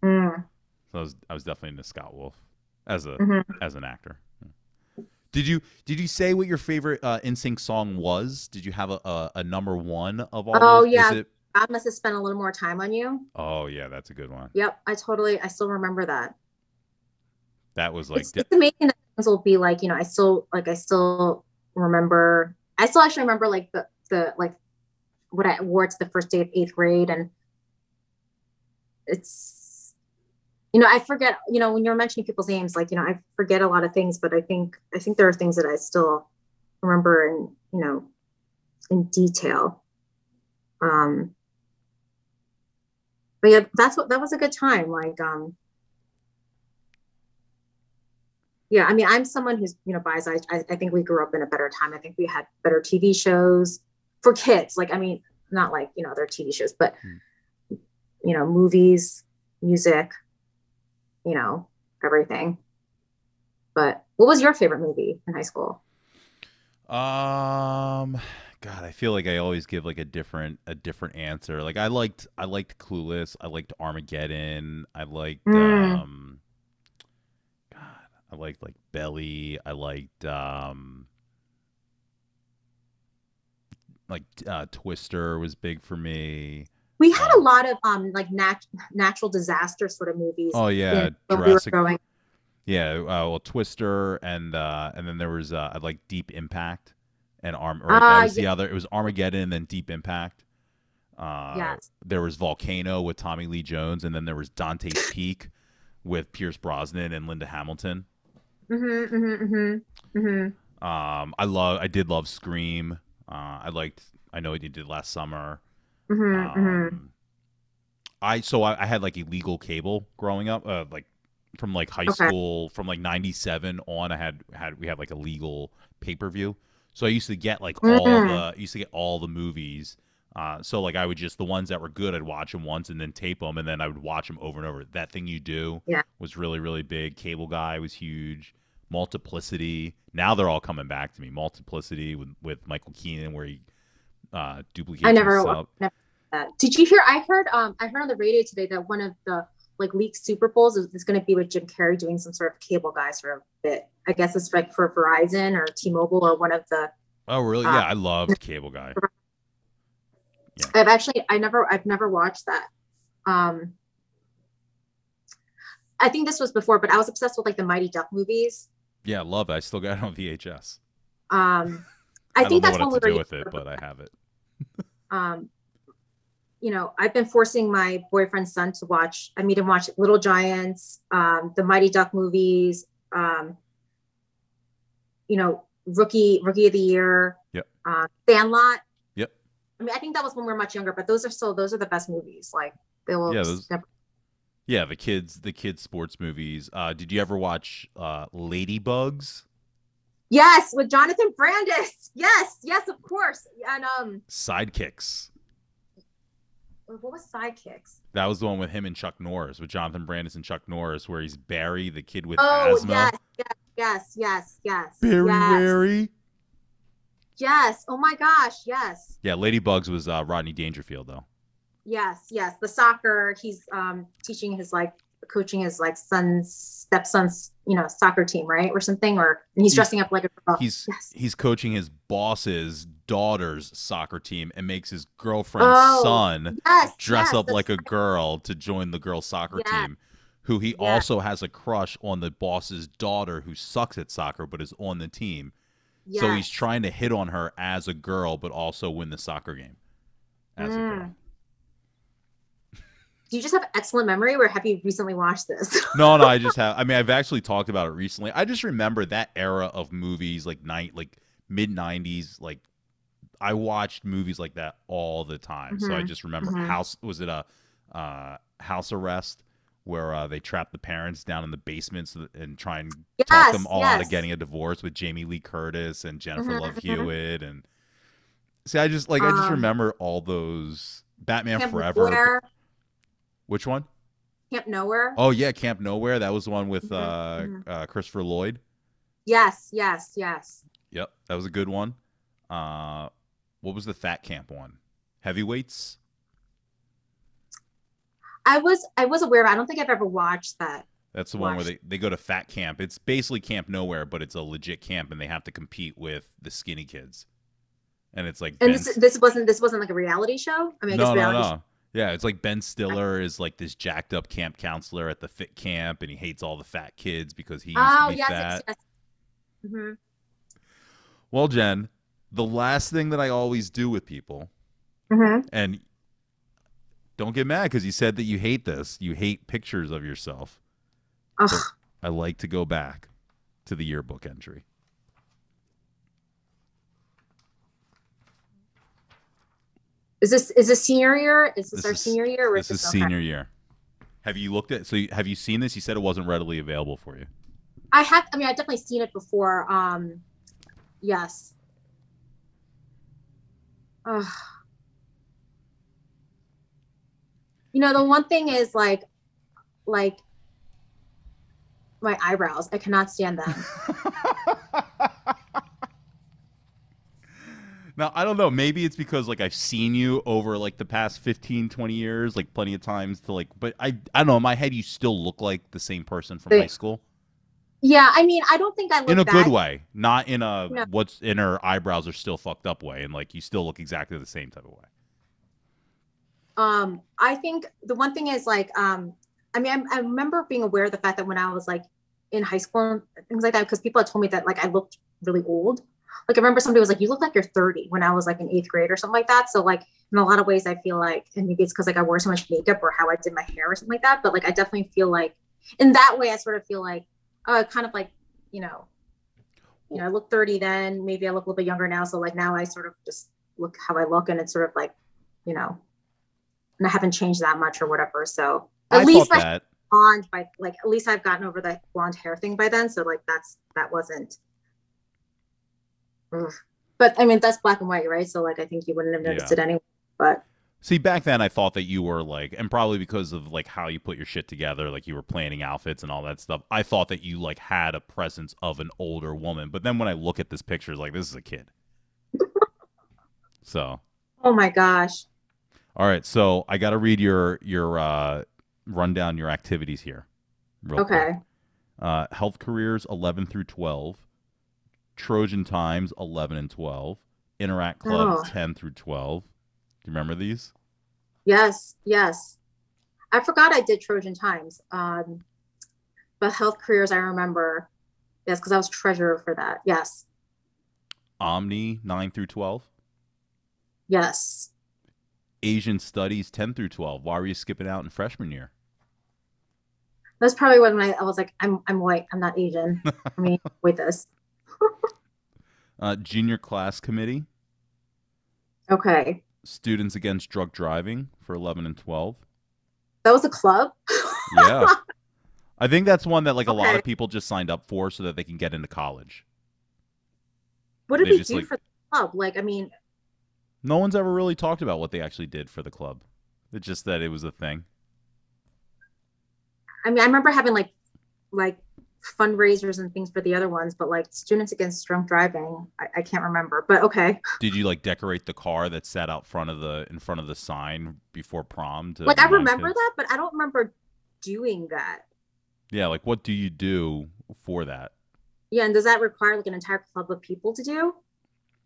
Mm. So I was definitely into Scott Wolf as Mm-hmm. an actor. Did you say what your favorite NSYNC song was? Did you have a number one of all? Oh those? yeah, I must have spent a little more time on you. Oh yeah, that's a good one. Yep, I still remember that. That was like it's amazing that things will be like, I still remember. I still actually remember like the like what I wore to the first day of 8th grade, and it's. I forget, when you're mentioning people's names, like, I forget a lot of things, but I think there are things that I still remember in detail. But yeah, that was a good time. Like, yeah, I mean, I'm someone who's, biased. I think we grew up in a better time. I think we had better TV shows for kids. Like, I mean, not like, other TV shows, but, movies, music, everything. But what was your favorite movie in high school? God, I feel like I always give like a different answer. Like I liked Clueless, I liked Armageddon, I liked God, I liked like Belly, I liked Twister was big for me. We had a lot of like natural disaster sort of movies. Oh yeah, Jurassic. Yeah, well, Twister and then there was I like Deep Impact and that was the other. It was Armageddon and then Deep Impact. Yes. There was Volcano with Tommy Lee Jones, and then there was Dante's Peak with Pierce Brosnan and Linda Hamilton. I did love Scream. I Know What You Did Last Summer. I had like illegal cable growing up, like from like high school, from like 97 on. We had like a legal pay-per-view, so I used to get like all the movies. So like I would just, the ones that were good, I'd watch them once and then tape them, and then I would watch them over and over. That Thing You Do was really, really big. Cable Guy was huge. Multiplicity. Now they're all coming back to me. Multiplicity with Michael Keaton, where he duplicates himself. Did you hear? I heard on the radio today that one of the like leaked Super Bowls is going to be with Jim Carrey doing some sort of Cable Guy sort of bit. I guess it's like for Verizon or T-Mobile or one of the. Oh really? Yeah, I loved Cable Guy. Yeah. I've never watched that. I think this was before, but I was obsessed with like the Mighty Duck movies. Yeah, I love it. I still got it on VHS. I don't think that's know what one to do with it, but I have it. I've been forcing my boyfriend's son to watch. I made him watch Little Giants, the Mighty Duck movies. Rookie of the Year. Yep. Sandlot. Yep. I mean, I think that was when we were much younger, but those are the best movies. Like they will. Yeah, yeah, the kids sports movies. Did you ever watch Ladybugs? Yes, with Jonathan Brandis. Yes, of course. And Sidekicks. what was Sidekicks? That was the one with him and Chuck Norris, with Jonathan Brandis and Chuck Norris, where he's Barry, the kid with asthma. Yes. Barry Wary. Yes. Oh my gosh. Yes. Yeah, Ladybugs was Rodney Dangerfield, though. Yes. The soccer. He's teaching his coaching his stepson's soccer team, right, or something, and he's dressing up like a girl. He's coaching his boss's daughter's soccer team and makes his girlfriend's son dress up like a girl to join the girls' soccer team, who he also has a crush on the boss's daughter who sucks at soccer but is on the team. Yes. So he's trying to hit on her as a girl but also win the soccer game as a girl. Do you just have excellent memory, or have you recently watched this? No, I just have. I mean, I've actually talked about it recently. I just remember that era of movies, like mid '90s. Like, I watched movies like that all the time. So I just remember House Arrest, where they trap the parents down in the basement and try and talk them all out of getting a divorce, with Jamie Lee Curtis and Jennifer Love Hewitt. And see, I just remember all those. Batman Forever. Nowhere. Which one? Camp Nowhere. Oh yeah, Camp Nowhere. That was the one with Christopher Lloyd. Yes. Yep, that was a good one. What was the fat camp one? Heavyweights. I was aware of it. I don't think I've ever watched that. That's the one where they go to fat camp. It's basically Camp Nowhere, but it's a legit camp, and they have to compete with the skinny kids. And it's like, and this wasn't like a reality show. I mean, no. Yeah, it's like Ben Stiller is like this jacked up camp counselor at the fit camp, and he hates all the fat kids because he used to be fat. Yes. Mm-hmm. Well, Jen, the last thing that I always do with people, and don't get mad because you said that you hate this. You hate pictures of yourself. So I like to go back to the yearbook entry. Is this senior year? Is this our senior year? Or this is senior year. Have you looked at? So have you seen this? You said it wasn't readily available for you. I have. I mean, I've definitely seen it before. Yes. The one thing is like my eyebrows. I cannot stand them. Now, I don't know. Maybe it's because, like, I've seen you over, like, the past 15, 20 years, like, plenty of times to, like, but I don't know. In my head, you still look like the same person from high school. Yeah, I mean, I don't think I look in a good way, not in a what's in her eyebrows are still fucked up way, and, like, you still look exactly the same type of way. I think the one thing is, like, I mean, I remember being aware of the fact that when I was, like, in high school and things like that, because people had told me that, like, I looked really old. Like, I remember somebody was like, you look like you're 30 when I was like in 8th grade or something like that. So like in a lot of ways I feel like, and maybe it's because like I wore so much makeup or how I did my hair or something like that. But like, I definitely feel like in that way, I sort of feel like, kind of like, I look 30 then, maybe I look a little bit younger now. So like now I sort of just look how I look, and it's sort of like, and I haven't changed that much or whatever. So at least my blonde at least I've gotten over the blonde hair thing by then. So like that wasn't. But I mean, that's black and white, right? So like, I think you wouldn't have noticed it anyway. But see, back then I thought that you were like, and probably because of like how you put your shit together, like you were planning outfits and all that stuff, I thought that you like had a presence of an older woman. But then when I look at this picture, it's like, this is a kid. So. Oh my gosh. All right, so I got to read your run down your activities here. Real quick. Health careers 11 through 12. Trojan Times 11 and 12, Interact Club 10 through 12. Do you remember these? Yes. I forgot I did Trojan Times. But health careers I remember. Yes, because I was treasurer for that. Yes. Omni 9 through 12. Yes. Asian Studies 10 through 12. Why were you skipping out in freshman year? That's probably when I was like, I'm white. I'm not Asian. I mean, wait this. Junior class committee Okay. Students Against Drug Driving for 11 and 12. That was a club? Yeah. I think that's one that like a lot Okay. of people just signed up for so that they can get into college. What did They we just do like for the club? Like, I mean, no one's ever really talked about what they actually did for the club. It's just that it was a thing. I remember having like fundraisers and things for the other ones, but like Students Against Drunk Driving, I can't remember. But okay. Did you like decorate the car that sat out front of the in front of the sign before prom to Like I remind remember kids? that, but I don't remember doing that. Yeah, like what do you do for that? Yeah, and does that require like an entire club of people to do?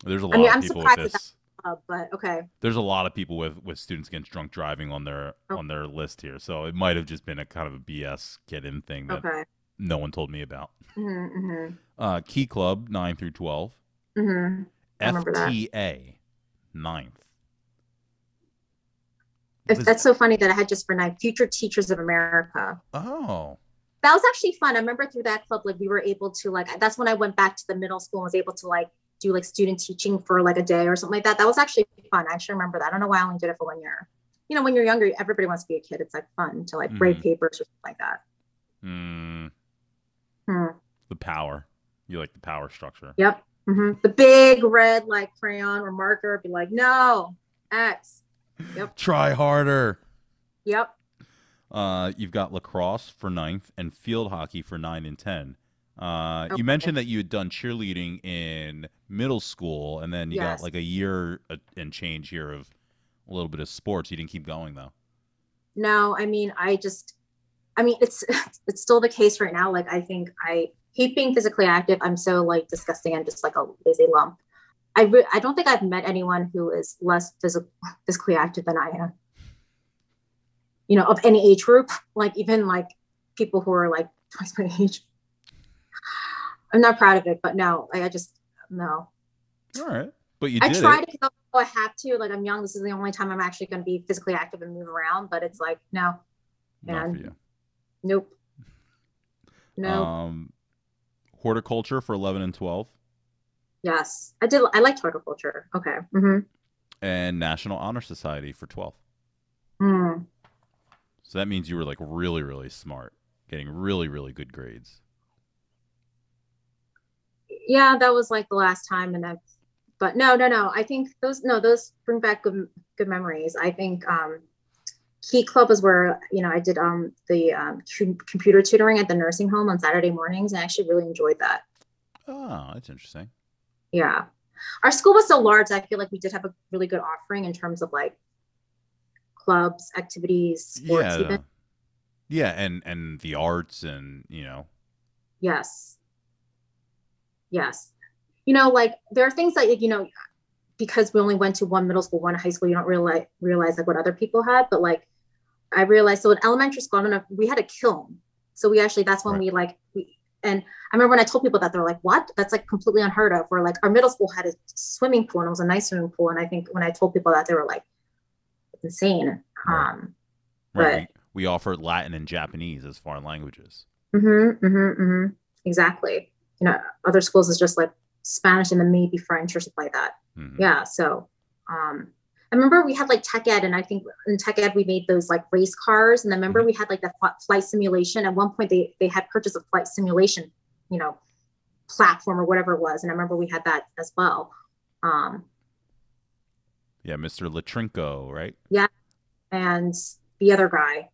There's a I mean, lot of I'm people with surprised at that this. club, but okay. There's a lot of people with Students Against Drunk Driving Oh, on their list here. So it might have just been a kind of a BS get in thing that okay. no one told me about. Mm-hmm, Key Club 9 through 12. mm-hmm. I remember that. FTA ninth. What If is that's that? so funny that I had just for night Future Teachers of America. Oh. That was actually fun. I remember through that club, like we were able to like that's when I went back to the middle school and was able to like do like student teaching for like a day or something like that. That was actually fun. I actually remember that. I don't know why I only did it for 1 year. You know, when you're younger, everybody wants to be a kid. It's like fun to like grade Mm-hmm. papers or something like that. Mm, Hmm. the power. You like the power structure. Yep. The big red like crayon or marker be like, no, X. Yep. Try harder. Yep. You've got lacrosse for ninth and field hockey for 9 and 10. You Okay. mentioned that you had done cheerleading in middle school, and then you got Yes. like a year and change here of a little bit of sports. You didn't keep going though. No, it's it's still the case right now. Like I think I hate being physically active. I'm so like disgusting. I'm just like a lazy lump. I don't think I've met anyone who is less physically active than I am. You know, of any age group. Like even like people who are like twice my age. I'm not proud of it, but no, I just no. All right, but you I did try it. to because I have to. Like I'm young. This is the only time I'm actually going to be physically active and move around. But it's like no, Not for and you. nope, nope. Um, horticulture for 11 and 12, Yes, I did. I liked horticulture. Okay. and National Honor Society for 12. Mm. So that means you were like really, really smart, getting really, really good grades. Yeah, that was like the last time, and but no. I think those bring back good memories. I think Key Club is where I did the computer tutoring at the nursing home on Saturday mornings, and I actually really enjoyed that. Oh, that's interesting. Yeah, our school was so large. I feel like we did have a really good offering in terms of like clubs, activities, sports, even. Yeah, yeah, and the arts and Yes, yes. Like there are things that because we only went to one middle school, one high school, you don't realize like what other people had. But like I realized, so in elementary school, I don't know, we had a kiln. So that's when right. and I remember when I told people that, they're like, what? That's like completely unheard of. Or like our middle school had a swimming pool and it was a nice swimming pool. And I think when I told people that, they were like, it's insane. Right. Right. But We offered Latin and Japanese as foreign languages. exactly. Other schools is just like Spanish and then maybe French or something like that. Mm-hmm. Yeah. So I remember we had like tech ed, and I think in tech ed we made those like race cars. And I remember we had like the flight simulation. At one point they had purchased a flight simulation, platform or whatever it was. And I remember we had that as well. Yeah, Mr. Latrinko, right? Yeah. And the other guy,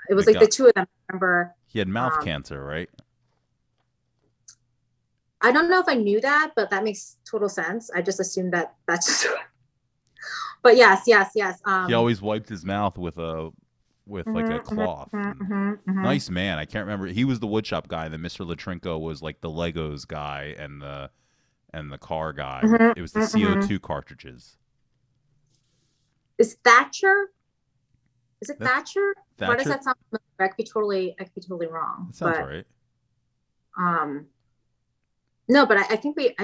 it was The like the guy, two of them. I remember. he had mouth cancer, right? I don't know if I knew that, but that makes total sense. I just assumed that that's just. But yes. He always wiped his mouth with like a cloth. Nice man. I can't remember. He was the woodshop guy, and then Mr. Latrinko was like the Legos guy and the car guy. It was the CO2 cartridges. Is Thatcher? Is it That's Thatcher? Why does Thatcher. that sound familiar? I could be totally wrong. That sounds But right. no, but I think we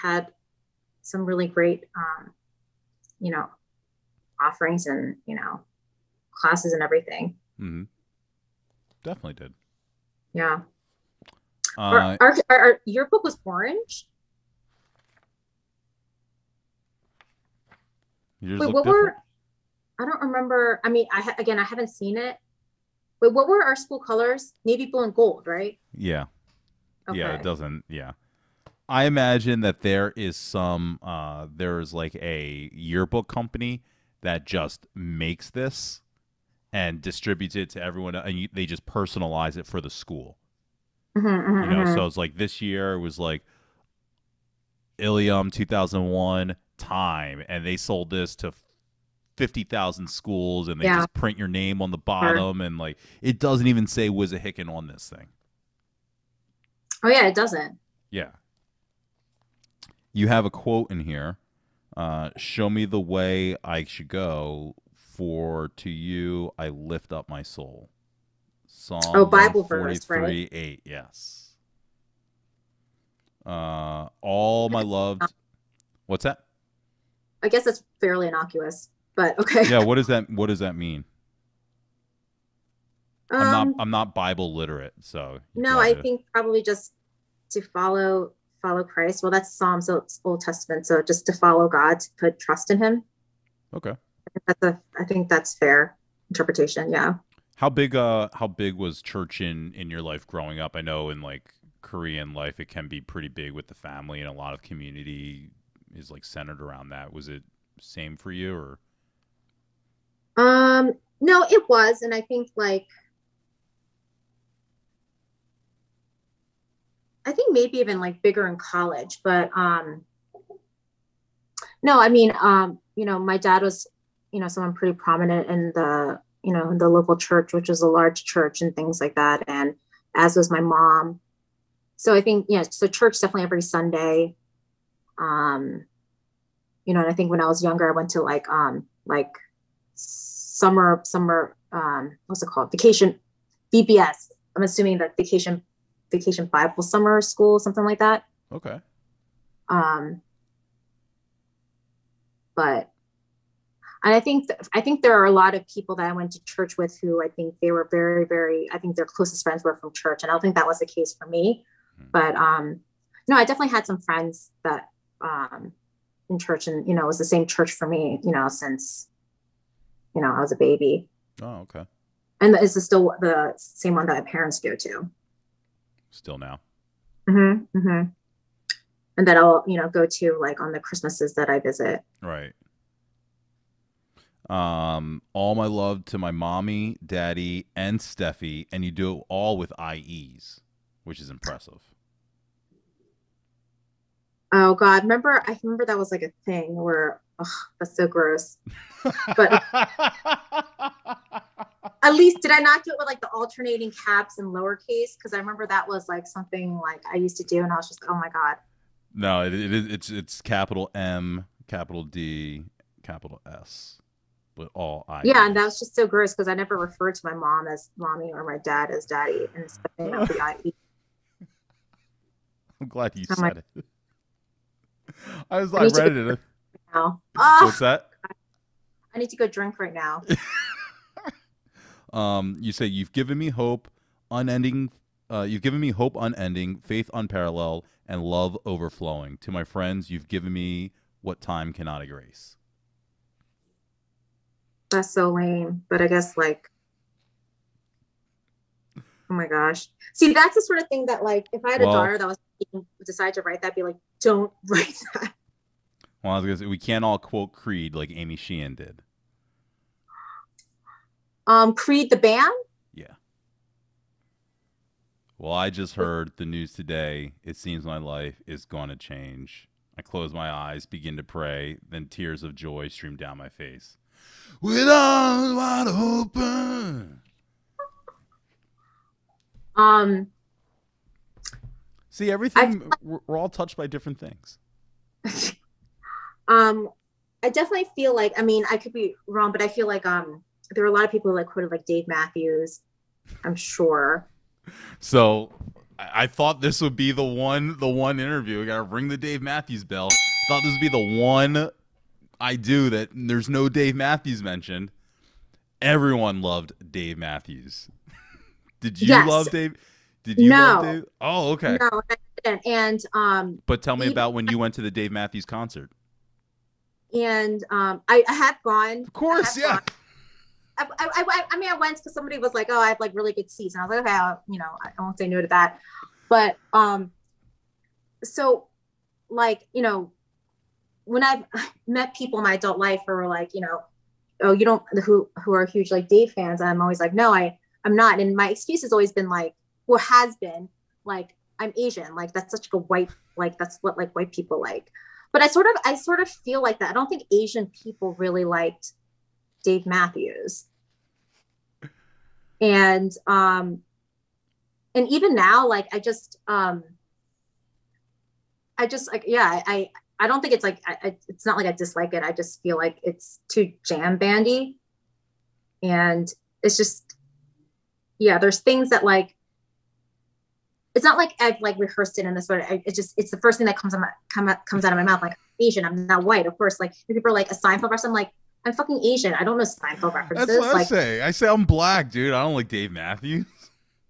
had some really great offerings and classes and everything. Mm-hmm. Definitely did. Yeah. Our yearbook was orange. You just Wait, look what different. were, I don't remember. I mean, again, I haven't seen it. Wait, what were our school colors? Navy blue and gold, right? Yeah. Yeah, it Okay. doesn't. Yeah. I imagine that there is there's like a yearbook company that just makes this and distributes it to everyone, and they just personalize it for the school. Mm-hmm, So mm-hmm. it's like this year it was like Ilium 2001 time, and they sold this to 50,000 schools, and they Yeah. just print your name on the Or, bottom, and like it doesn't even say Wissahickon on this thing. oh yeah, it doesn't. Yeah. You have a quote in here. Show me the way I should go, for to you I lift up my soul. Oh, Psalm Bible verse, right? 143:8. Yes. All my loved. What's that? I guess it's fairly innocuous, but okay. Yeah. What does that? What does that mean? I'm not. Um, I'm not Bible literate, so you no, I gotta. think probably just to follow Christ. Well, that's Psalms, so it's Old Testament. So just to follow God, to put trust in Him. Okay. I think that's fair interpretation. Yeah. How big? How big was church in your life growing up? I know in like Korean life, it can be pretty big with the family, and a lot of community is like centered around that. Was it same for you, or? No, it was, and I think like I think maybe even like bigger in college, but no, I mean, my dad was, someone pretty prominent in in the local church, which was a large church and things like that, and as was my mom. So I think, yeah, so church definitely every Sunday. Um, and I think when I was younger, I went to like summer what's it called? Vacation VBS. I'm assuming that vacation Bible summer school, something like that. Okay. Um, but and I think there are a lot of people that I went to church with who I think they were very, very, I think their closest friends were from church. And I don't think that was the case for me. But no, I definitely had some friends that in church, and it was the same church for me, since I was a baby. Oh, okay. And it's still the same one that my parents go to. Still now. Mm-hmm, mm-hmm. And that I'll go to like on the Christmases that I visit. Right. All my love to my mommy, daddy, and Steffi, and you do it all with IEs, which is impressive. Oh God, I remember that was like a thing where, ugh, that's so gross. But at least did I not do it with like the alternating caps and lowercase? Because I remember that was like something like I used to do, and I was just, oh my God. No, it's capital M, capital D, capital S, with all Yeah, and that IEs. was just so gross because I never referred to my mom as mommy or my dad as daddy, and especially not the IE. I'm glad you I'm like, said it. I I need to read go it. now. Oh, What's that? I need to go drink right now. You say you've given me hope, unending. You've given me hope unending, faith unparalleled, and love overflowing. To my friends, you've given me what time cannot erase. That's so lame. But I guess like, oh my gosh. See, that's the sort of thing that like, if I had a Well, daughter that was decide to write that, I'd be like, don't write that. well, I was gonna say we can't all quote Creed like Amy Sheehan did. Creed the band. Yeah. Well, I just heard the news today. It seems my life is going to change. I close my eyes, begin to pray, then tears of joy stream down my face. With arms wide open. Um, See, I everything, we're all touched by different things. um, I definitely feel like, I mean, I could be wrong, but I feel like there were a lot of people who like quoted like Dave Matthews, I'm sure. So I thought this would be the one interview. We gotta ring the Dave Matthews bell. Thought this would be the one I do that there's no Dave Matthews mentioned. Everyone loved Dave Matthews. Did you Yes. love Dave? Did you love No. Dave? Oh, okay. No, I didn't. And But tell me even about when you went to the Dave Matthews concert. And I have gone. Of course, yeah. I mean, I went because somebody was like, "Oh, I have like really good seats," and I was like, "Okay, I won't say no to that." But so like, when I've met people in my adult life who are like, oh, you don't who are huge like Dave fans, I'm always like, no, I'm not. And my excuse has always been like, or has been like, I'm Asian. Like that's such a white, like that's what like white people like. But I sort of feel like that. I don't think Asian people really liked Dave Matthews. And even now, like I just like, yeah, I don't think it's like it's not like I dislike it. I just feel like it's too jam bandy, and it's just, yeah, there's things that like, it's not like I've like rehearsed it in this way. It's the first thing that comes out of my mouth. Like, I'm Asian, I'm not white. Of course, like if people are like a Seinfeld reference, I'm like, I'm fucking Asian. I don't know Seinfeld references. That's what like, I say. I say I'm black, dude. I don't like Dave Matthews.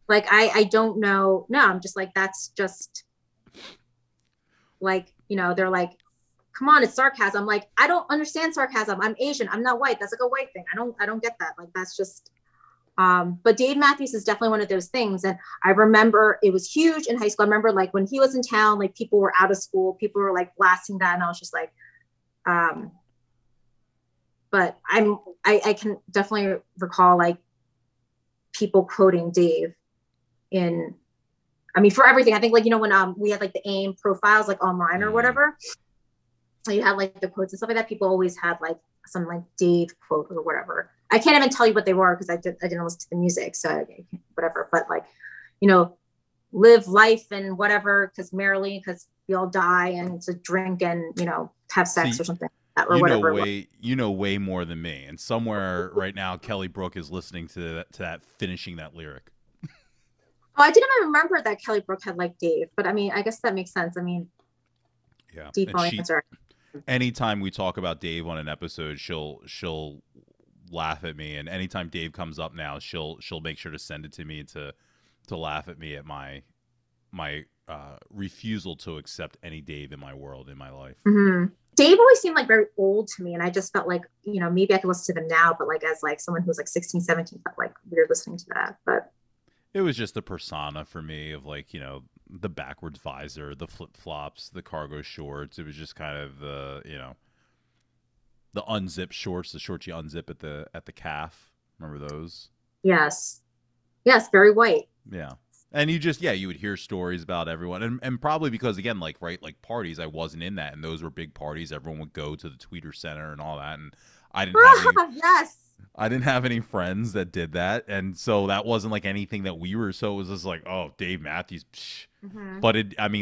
Like I don't know. No, I'm just like, that's just like, they're like, come on, it's sarcasm. Like, I don't understand sarcasm. I'm Asian. I'm not white. That's like a white thing. I don't get that. Like, that's just, but Dave Matthews is definitely one of those things. And I remember it was huge in high school. I remember like when he was in town, like people were out of school, people were like blasting that. And I was just like, but I can definitely recall like people quoting Dave for everything. I think like, when we had like the AIM profiles like online or whatever, so you had like the quotes and stuff like that. People always had like some like Dave quote or whatever. I can't even tell you what they were because I didn't listen to the music, so whatever. But like, live life and whatever, because merrily, because we all die, and to drink and have sex or something. Or whatever. You know way more than me. And somewhere right now, Kelly Brook is listening to that, finishing that lyric. Oh, I didn't even remember that Kelly Brook had like Dave, but I mean, I guess that makes sense. I mean, yeah. Deep answer. Anytime we talk about Dave on an episode, she'll laugh at me, and anytime Dave comes up now, she'll make sure to send it to me to laugh at me at my refusal to accept any Dave in my world, in my life. Mm-hmm. Dave always seemed like very old to me, and I just felt like, maybe I could listen to them now, but like as like someone who's like 16, 17, felt like weird listening to that. But it was just the persona for me of like, the backwards visor, the flip-flops, the cargo shorts. It was just kind of the unzipped shorts, the shorts you unzip at the calf. Remember those? Yes, very white. Yeah. And you would hear stories about everyone, and probably because again, like parties, I wasn't in that, and those were big parties. Everyone would go to the Tweeter Center and all that, and I didn't have any, I didn't have any friends that did that, and so that wasn't like anything that we were. So it was just like, oh, Dave Matthews. Mm-hmm. But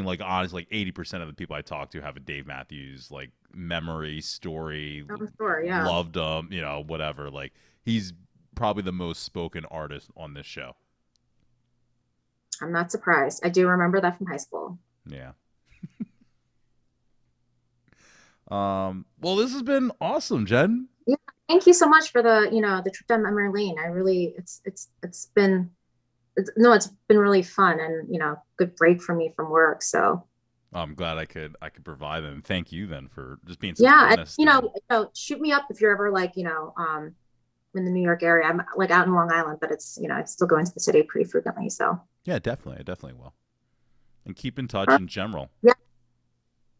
like honestly, like 80% of the people I talk to have a Dave Matthews like memory story. Oh, sure, yeah. Loved him, whatever. Like he's probably the most spoken artist on this show. I'm not surprised. I do remember that from high school. Yeah. Well, this has been awesome, Jen. Yeah, thank you so much for the the trip down memory lane. I really, it's been really fun, and good break for me from work. So I'm glad I could provide them. Thank you then for just being so honest. Shoot me up if you're ever like in the New York area. I'm like out in Long Island, but it's I still go into the city pretty frequently. So yeah, definitely, I definitely will. And keep in touch in general. Yeah.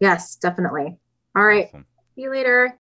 Yes, definitely. All right. Awesome. See you later.